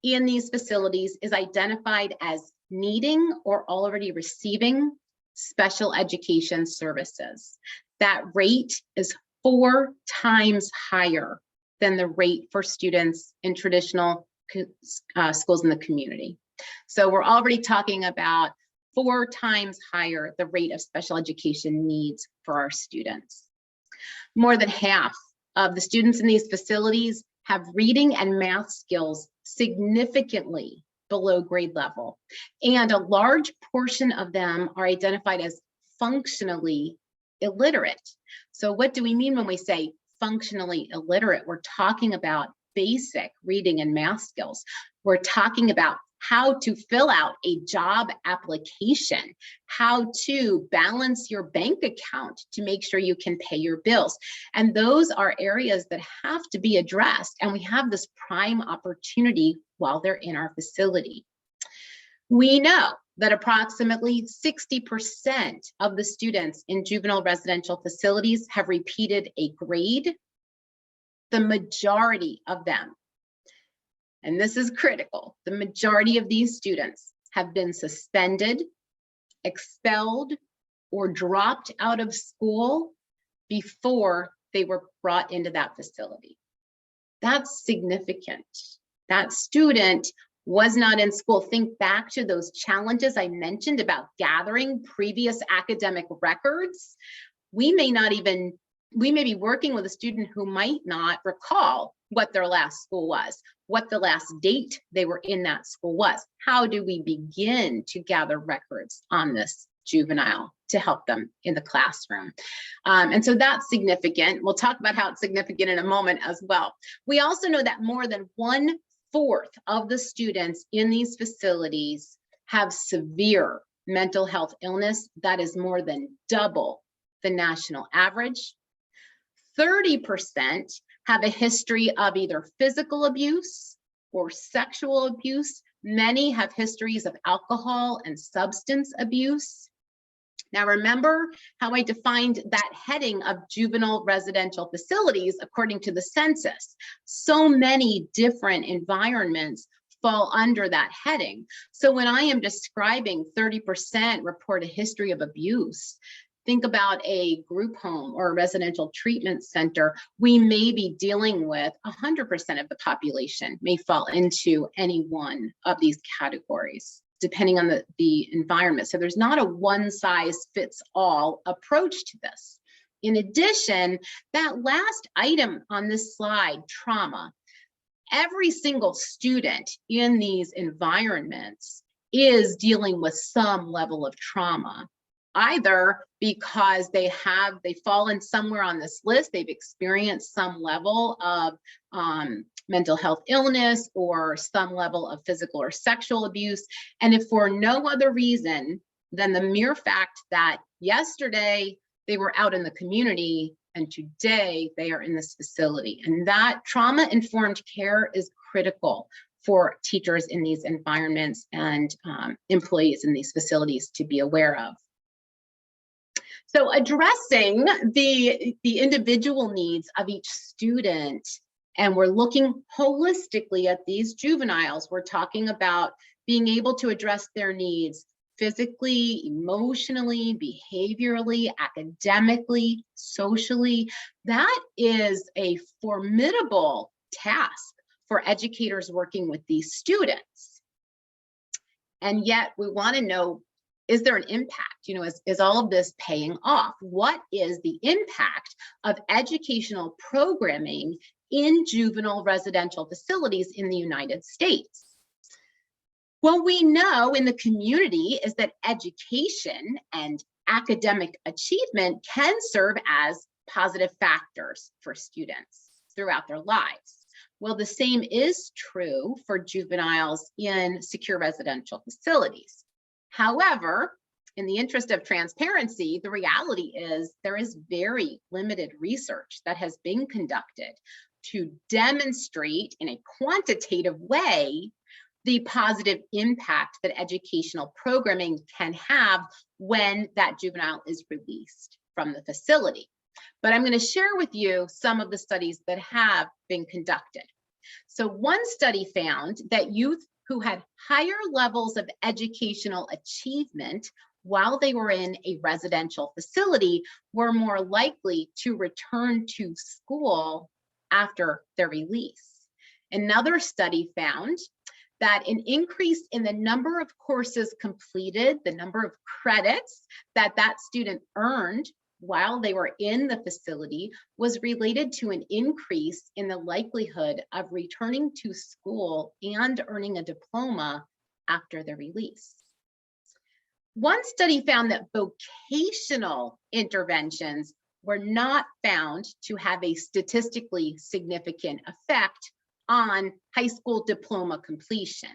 in these facilities is identified as needing or already receiving special education services. That rate is 4 times higher than the rate for students in traditional schools in the community. So we're already talking about 4 times higher the rate of special education needs for our students. More than half of the students in these facilities have reading and math skills significantly below grade level, and a large portion of them are identified as functionally illiterate. So what do we mean when we say functionally illiterate? We're talking about basic reading and math skills. We're talking about how to fill out a job application, how to balance your bank account to make sure you can pay your bills. And those are areas that have to be addressed. And we have this prime opportunity while they're in our facility. We know that approximately 60% of the students in juvenile residential facilities have repeated a grade. The majority of them, and this is critical, the majority of these students have been suspended, expelled, or dropped out of school before they were brought into that facility. That's significant. That student was not in school. Think back to those challenges I mentioned about gathering previous academic records. We may be working with a student who might not recall what their last school was, what the last date they were in that school was. How do we begin to gather records on this juvenile to help them in the classroom? And so that's significant. We'll talk about how it's significant in a moment as well. We also know that more than 1/4 of the students in these facilities have severe mental health illness. That is more than double the national average. 30% have a history of either physical abuse or sexual abuse. Many have histories of alcohol and substance abuse. Now, remember how I defined that heading of juvenile residential facilities according to the census. So many different environments fall under that heading. So when I am describing 30% report a history of abuse, think about a group home or a residential treatment center. We may be dealing with 100% of the population may fall into any one of these categories, depending on the environment. So there's not a one-size-fits-all approach to this. In addition, that last item on this slide, trauma, every single student in these environments is dealing with some level of trauma. either because they've fallen somewhere on this list, they've experienced some level of mental health illness or some level of physical or sexual abuse. And if for no other reason than the mere fact that yesterday they were out in the community and today they are in this facility. And that trauma-informed care is critical for teachers in these environments and employees in these facilities to be aware of. So addressing the individual needs of each student, and we're looking holistically at these juveniles, we're talking about being able to address their needs physically, emotionally, behaviorally, academically, socially. That is a formidable task for educators working with these students. And yet we want to know, is there an impact? You know, is all of this paying off? What is the impact of educational programming in juvenile residential facilities in the United States? What we know in the community is that education and academic achievement can serve as positive factors for students throughout their lives. Well, the same is true for juveniles in secure residential facilities. However, in the interest of transparency, the reality is there is very limited research that has been conducted to demonstrate in a quantitative way the positive impact that educational programming can have when that juvenile is released from the facility. But I'm going to share with you some of the studies that have been conducted. So one study found that youth who had higher levels of educational achievement while they were in a residential facility were more likely to return to school after their release. Another study found that an increase in the number of courses completed, the number of credits that student earned while they were in the facility was related to an increase in the likelihood of returning to school and earning a diploma after their release. One study found that vocational interventions were not found to have a statistically significant effect on high school diploma completion.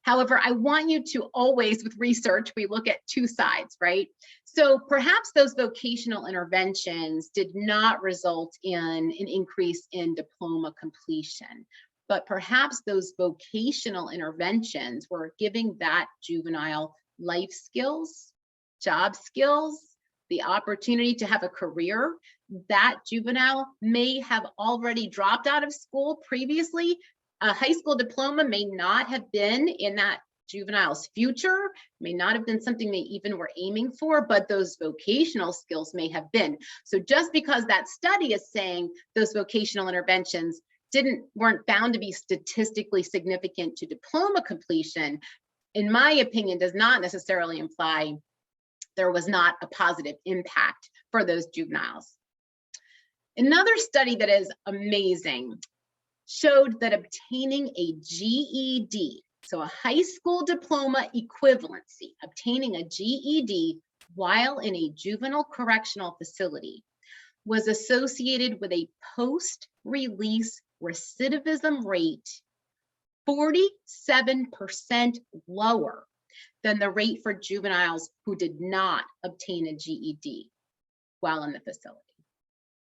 However, I want you to always, with research, we look at two sides, right? So perhaps those vocational interventions did not result in an increase in diploma completion, but perhaps those vocational interventions were giving that juvenile life skills, job skills, the opportunity to have a career. That juvenile may have already dropped out of school previously. A high school diploma may not have been in that juvenile's future, may not have been something they even were aiming for, but those vocational skills may have been. So just because that study is saying those vocational interventions weren't found to be statistically significant to diploma completion, in my opinion, does not necessarily imply there was not a positive impact for those juveniles. Another study that is amazing showed that obtaining a GED, so a high school diploma equivalency, obtaining a GED while in a juvenile correctional facility was associated with a post-release recidivism rate 47% lower than the rate for juveniles who did not obtain a GED while in the facility.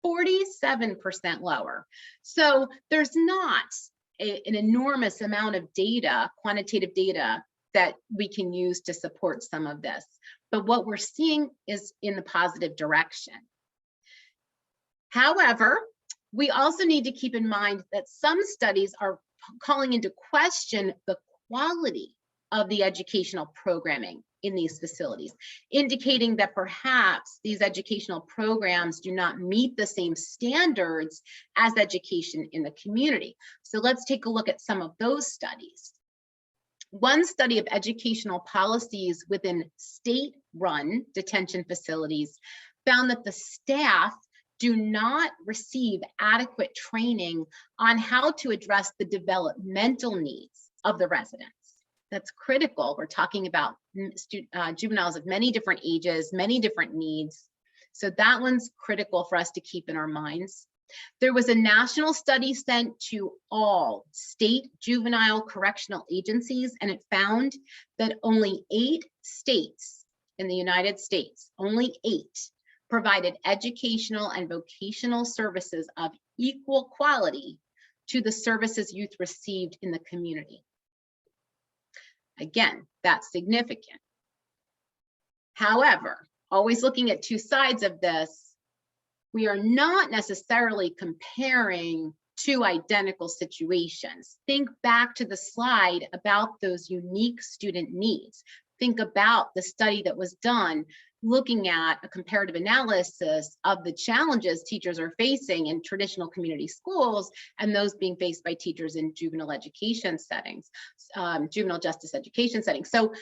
47% lower. So there's not an enormous amount of data, quantitative data, that we can use to support some of this. But what we're seeing is in the positive direction. However, we also need to keep in mind that some studies are calling into question the quality of the educational programming in these facilities, indicating that perhaps these educational programs do not meet the same standards as education in the community. So let's take a look at some of those studies. One study of educational policies within state-run detention facilities found that the staff do not receive adequate training on how to address the developmental needs of the residents. that's critical. We're talking about juveniles of many different ages, many different needs. So that one's critical for us to keep in our minds. There was a national study sent to all state juvenile correctional agencies, and it found that only 8 states in the United States, only 8, provided educational and vocational services of equal quality to the services youth received in the community. Again, that's significant. However, always looking at 2 sides of this, we are not necessarily comparing 2 identical situations. Think back to the slide about those unique student needs. Think about the study that was done looking at a comparative analysis of the challenges teachers are facing in traditional community schools and those being faced by teachers in juvenile education settings, juvenile justice education settings. So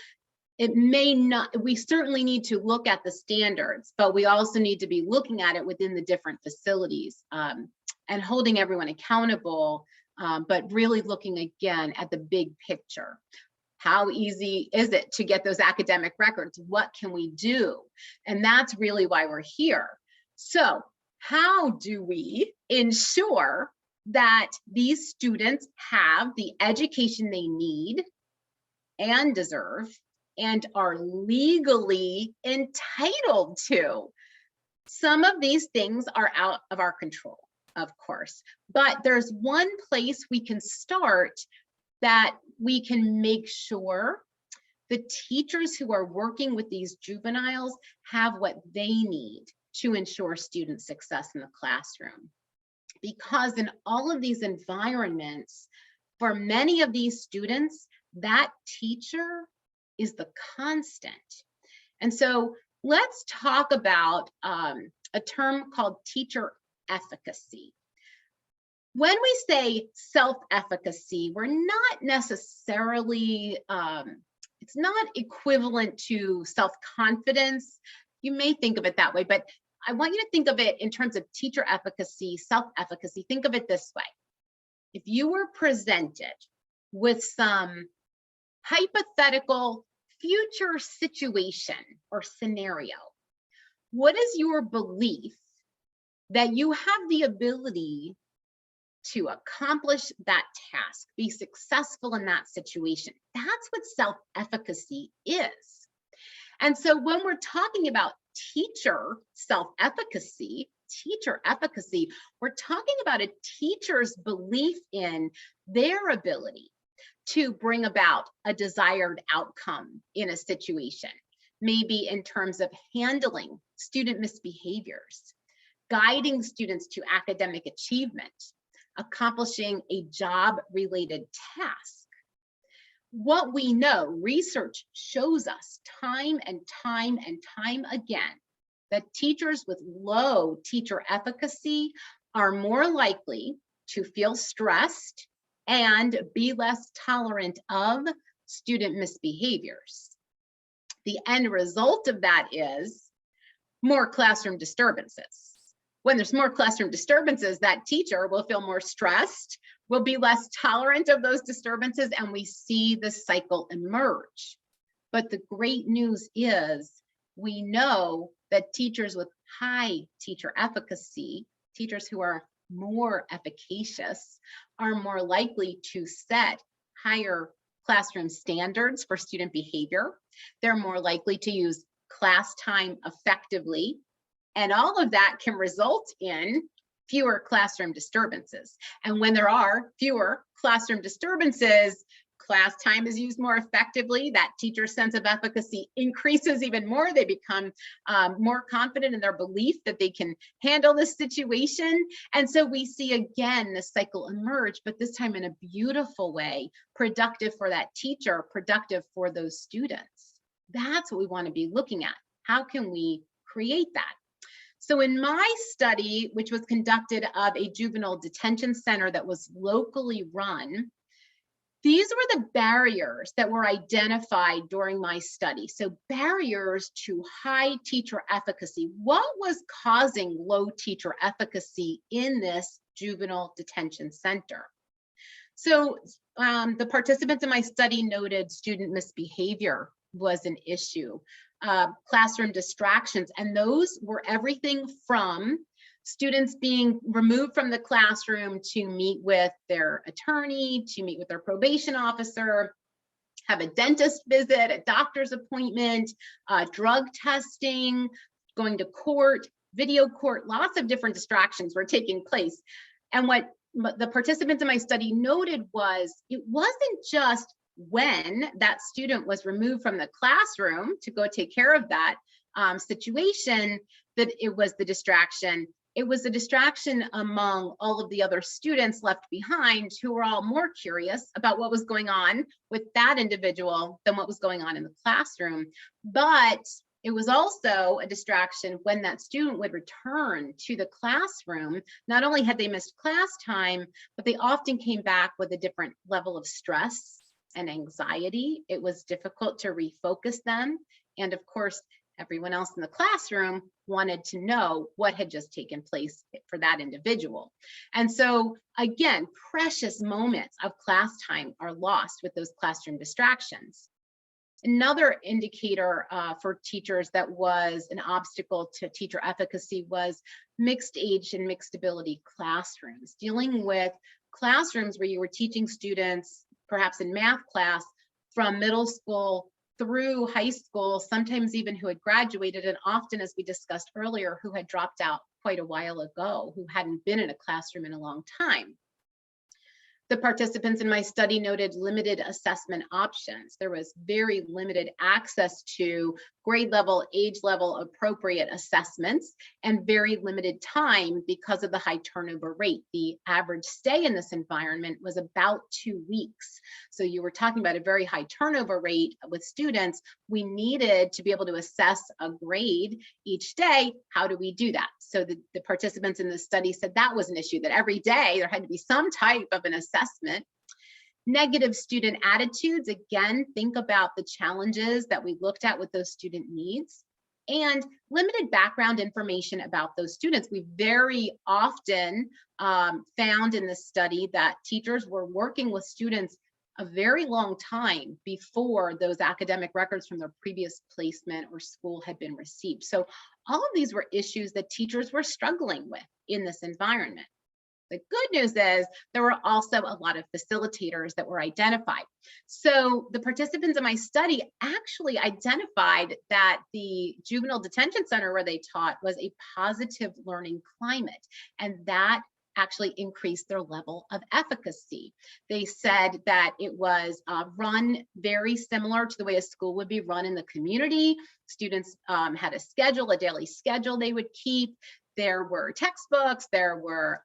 it may not, we certainly need to look at the standards, but we also need to be looking at it within the different facilities and holding everyone accountable, but really looking again at the big picture. How easy is it to get those academic records? What can we do? And that's really why we're here. So how do we ensure that these students have the education they need and deserve and are legally entitled to? Some of these things are out of our control, of course, but there's one place we can start that we can make sure the teachers who are working with these juveniles have what they need to ensure student success in the classroom. Because in all of these environments, for many of these students, that teacher is the constant. And so let's talk about a term called teacher efficacy. When we say self-efficacy, we're not necessarily, it's not equivalent to self-confidence. You may think of it that way, but I want you to think of it in terms of teacher efficacy, self-efficacy. Think of it this way. If you were presented with some hypothetical future situation or scenario, what is your belief that you have the ability to accomplish that task, be successful in that situation? That's what self-efficacy is. And so when we're talking about teacher self-efficacy, teacher efficacy, we're talking about a teacher's belief in their ability to bring about a desired outcome in a situation, maybe in terms of handling student misbehaviors, guiding students to academic achievement, accomplishing a job-related task. What we know, research shows us time and time and time again that teachers with low teacher efficacy are more likely to feel stressed and be less tolerant of student misbehaviors. The end result of that is more classroom disturbances. When there's more classroom disturbances, that teacher will feel more stressed, will be less tolerant of those disturbances, and we see the cycle emerge. But the great news is we know that teachers with high teacher efficacy, teachers who are more efficacious, are more likely to set higher classroom standards for student behavior. They're more likely to use class time effectively. And all of that can result in fewer classroom disturbances. And when there are fewer classroom disturbances, class time is used more effectively. That teacher's sense of efficacy increases even more. They become more confident in their belief that they can handle this situation. And so we see again the cycle emerge, but this time in a beautiful way, productive for that teacher, productive for those students. That's what we want to be looking at. How can we create that? So in my study, which was conducted of a juvenile detention center that was locally run, these were the barriers that were identified during my study. So barriers to high teacher efficacy. What was causing low teacher efficacy in this juvenile detention center? So the participants in my study noted student misbehavior was an issue, classroom distractions, and those were everything from students being removed from the classroom to meet with their attorney, to meet with their probation officer, have a dentist visit, a doctor's appointment, drug testing, going to court, video court, lots of different distractions were taking place. And what the participants in my study noted was it wasn't just when that student was removed from the classroom to go take care of that situation that it was the distraction. It was a distraction among all of the other students left behind who were all more curious about what was going on with that individual than what was going on in the classroom. But it was also a distraction when that student would return to the classroom. Not only had they missed class time, but they often came back with a different level of stress and anxiety. It was difficult to refocus them. And of course, everyone else in the classroom wanted to know what had just taken place for that individual. And so again, precious moments of class time are lost with those classroom distractions. Another indicator for teachers that was an obstacle to teacher efficacy was mixed age and mixed ability classrooms, dealing with classrooms where you were teaching students, perhaps in math class, from middle school through high school, sometimes even who had graduated, and often, as we discussed earlier, who had dropped out quite a while ago, who hadn't been in a classroom in a long time. The participants in my study noted limited assessment options. There was very limited access to grade level, age level appropriate assessments, and very limited time because of the high turnover rate. The average stay in this environment was about 2 weeks. So you were talking about a very high turnover rate with students. We needed to be able to assess a grade each day. How do we do that? So the participants in the study said that was an issue, that every day there had to be some type of an assessment. Negative student attitudes, again, think about the challenges that we looked at with those student needs, and limited background information about those students. We very often found in this study that teachers were working with students a very long time before those academic records from their previous placement or school had been received. So all of these were issues that teachers were struggling with in this environment. The good news is there were also a lot of facilitators that were identified. So the participants in my study actually identified that the Juvenile Detention Center where they taught was a positive learning climate, and that actually increased their level of efficacy. They said that it was run very similar to the way a school would be run in the community. Students had a schedule, a daily schedule they would keep. There were textbooks, there were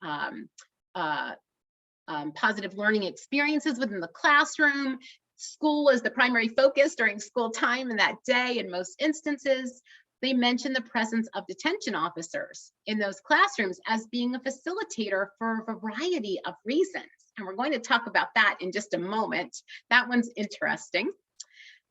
positive learning experiences within the classroom. School was the primary focus during school time in that day in most instances. They mentioned the presence of detention officers in those classrooms as being a facilitator for a variety of reasons. And we're going to talk about that in just a moment. That one's interesting.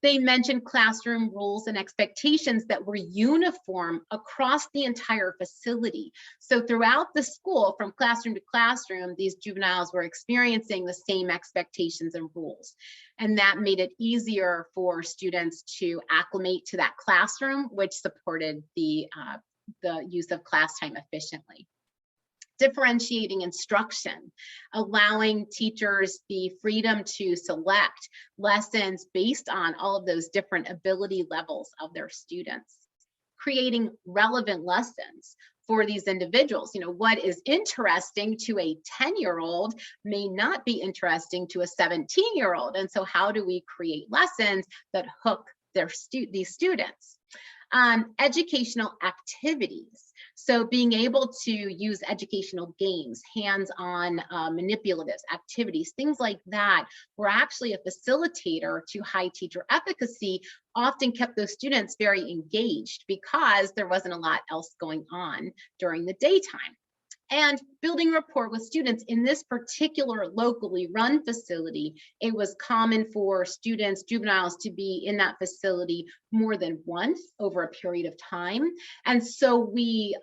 They mentioned classroom rules and expectations that were uniform across the entire facility. So throughout the school, from classroom to classroom, these juveniles were experiencing the same expectations and rules. And that made it easier for students to acclimate to that classroom, which supported the use of class time efficiently. Differentiating instruction, allowing teachers the freedom to select lessons based on all of those different ability levels of their students. Creating relevant lessons for these individuals. You know, what is interesting to a 10-year-old may not be interesting to a 17-year-old. And so how do we create lessons that hook these students? Educational activities. So being able to use educational games, hands-on manipulatives, activities, things like that, were actually a facilitator to high teacher efficacy, often kept those students very engaged because there wasn't a lot else going on during the daytime. And building rapport with students. In this particular locally run facility, it was common for students, juveniles, to be in that facility more than once over a period of time. And so we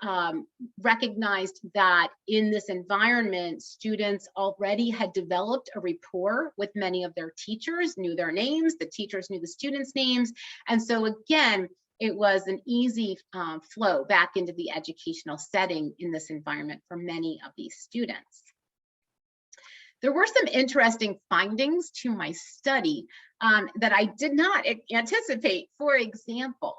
recognized that in this environment, students already had developed a rapport with many of their teachers, knew their names, the teachers knew the students' names. And so again, it was an easy flow back into the educational setting in this environment for many of these students. There were some interesting findings to my study that I did not anticipate. For example,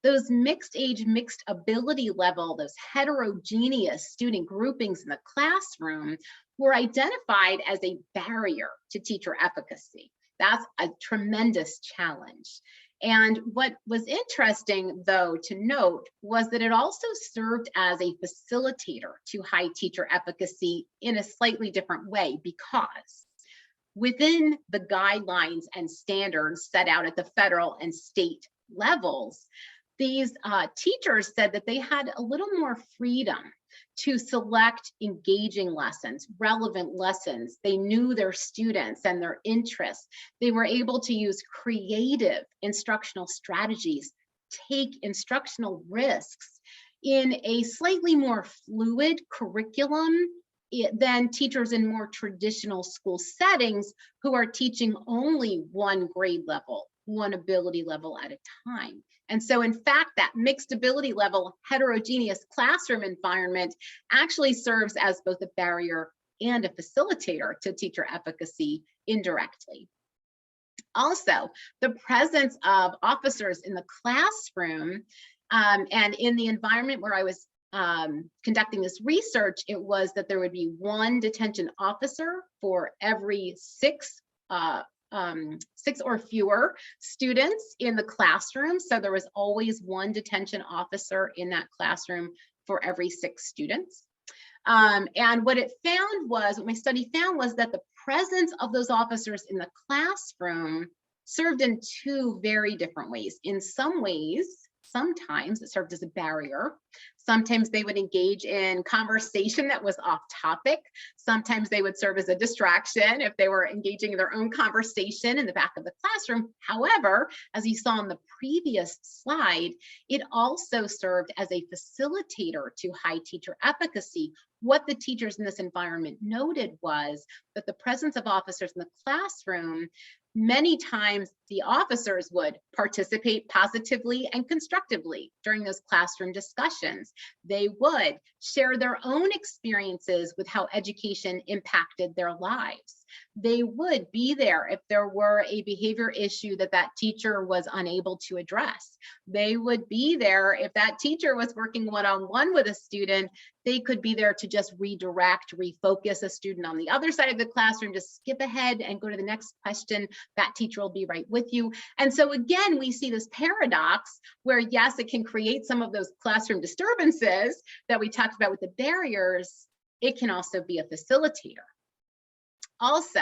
those mixed age, mixed ability level, those heterogeneous student groupings in the classroom were identified as a barrier to teacher efficacy. That's a tremendous challenge. And what was interesting, though, to note was that it also served as a facilitator to high teacher efficacy in a slightly different way, because within the guidelines and standards set out at the federal and state levels, these teachers said that they had a little more freedom to select engaging lessons, relevant lessons. They knew their students and their interests. They were able to use creative instructional strategies, take instructional risks in a slightly more fluid curriculum than teachers in more traditional school settings who are teaching only one grade level, one ability level at a time. And so in fact, that mixed ability level, heterogeneous classroom environment actually serves as both a barrier and a facilitator to teacher efficacy indirectly. Also, the presence of officers in the classroom and in the environment where I was conducting this research, it was that there would be one detention officer for every six or fewer students in the classroom. So there was always one detention officer in that classroom for every 6 students. And what my study found was that the presence of those officers in the classroom served in 2 very different ways. In some ways, sometimes it served as a barrier. Sometimes they would engage in conversation that was off topic. Sometimes they would serve as a distraction if they were engaging in their own conversation in the back of the classroom. However, as you saw in the previous slide, it also served as a facilitator to high teacher efficacy. What the teachers in this environment noted was that the presence of officers in the classroom, many times the officers would participate positively and constructively during those classroom discussions. They would share their own experiences with how education impacted their lives. They would be there if there were a behavior issue that teacher was unable to address. They would be there if that teacher was working one-on-one with a student. They could be there to just redirect, refocus a student on the other side of the classroom, just skip ahead and go to the next question. That teacher will be right with you. And so again, we see this paradox where, yes, it can create some of those classroom disturbances that we talked about with the barriers. It can also be a facilitator. Also,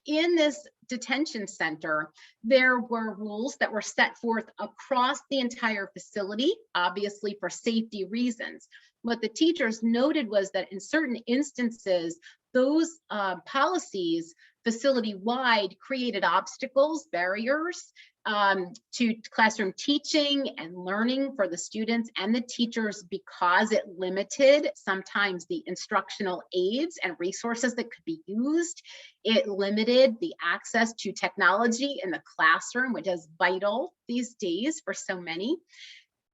in this detention center, there were rules that were set forth across the entire facility, obviously for safety reasons. What the teachers noted was that in certain instances, those policies facility-wide created obstacles, barriers to classroom teaching and learning for the students and the teachers, because it limited sometimes the instructional aids and resources that could be used. It limited the access to technology in the classroom, which is vital these days for so many.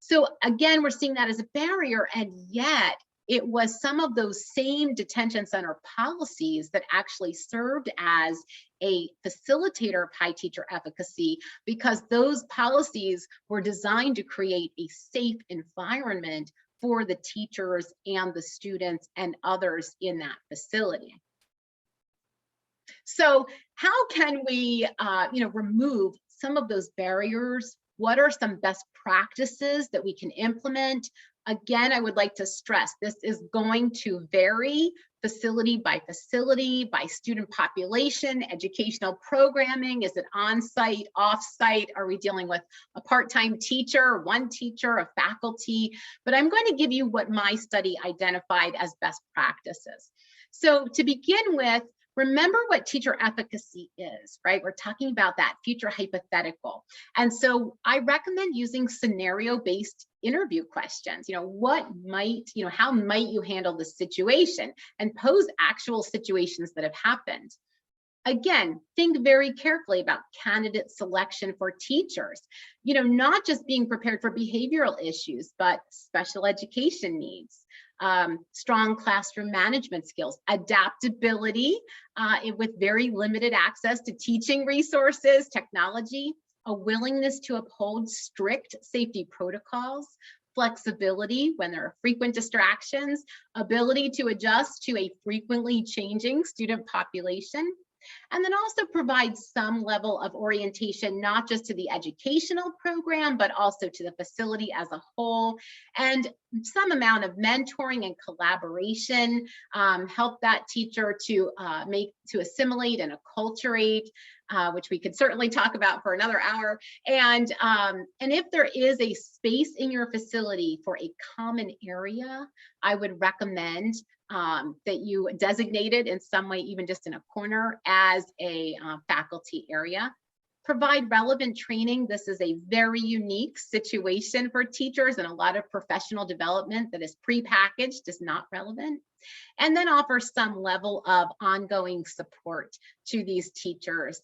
So again, we're seeing that as a barrier, and yet it was some of those same detention center policies that actually served as a facilitator of high teacher efficacy, because those policies were designed to create a safe environment for the teachers and the students and others in that facility. So how can we remove some of those barriers? What are some best practices that we can implement? Again, I would like to stress, this is going to vary facility by facility, by student population, educational programming. Is it on-site, off-site? Are we dealing with a part-time teacher, one teacher, a faculty? But I'm going to give you what my study identified as best practices. So to begin with, remember what teacher efficacy is, right? We're talking about that future hypothetical. And so I recommend using scenario-based interview questions. What might, how might you handle this situation, and pose actual situations that have happened. Again, think very carefully about candidate selection for teachers, not just being prepared for behavioral issues, but special education needs. Strong classroom management skills, adaptability with very limited access to teaching resources, technology, a willingness to uphold strict safety protocols, flexibility when there are frequent distractions, ability to adjust to a frequently changing student population, and then also provide some level of orientation, not just to the educational program, but also to the facility as a whole, and some amount of mentoring and collaboration, help that teacher to assimilate and acculturate, which we could certainly talk about for another hour. And if there is a space in your facility for a common area, I would recommend that you designate it in some way, even just in a corner, as a faculty area. Provide relevant training. This is a very unique situation for teachers, and a lot of professional development that is prepackaged is not relevant. And then offer some level of ongoing support to these teachers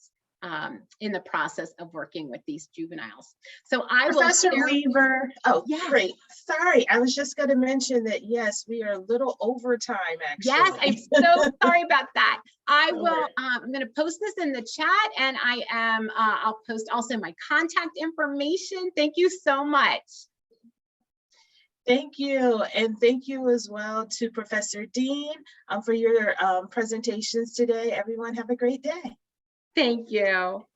in the process of working with these juveniles. So I will Professor Weaver. Oh, yes. Great. Sorry, I was just going to mention that, yes, we are a little over time, actually. Yes, I'm so sorry about that. I will, I'm going to post this in the chat, and I'll post also my contact information. Thank you so much. Thank you. And thank you as well to Professor Deane for your presentations today. Everyone have a great day. Thank you.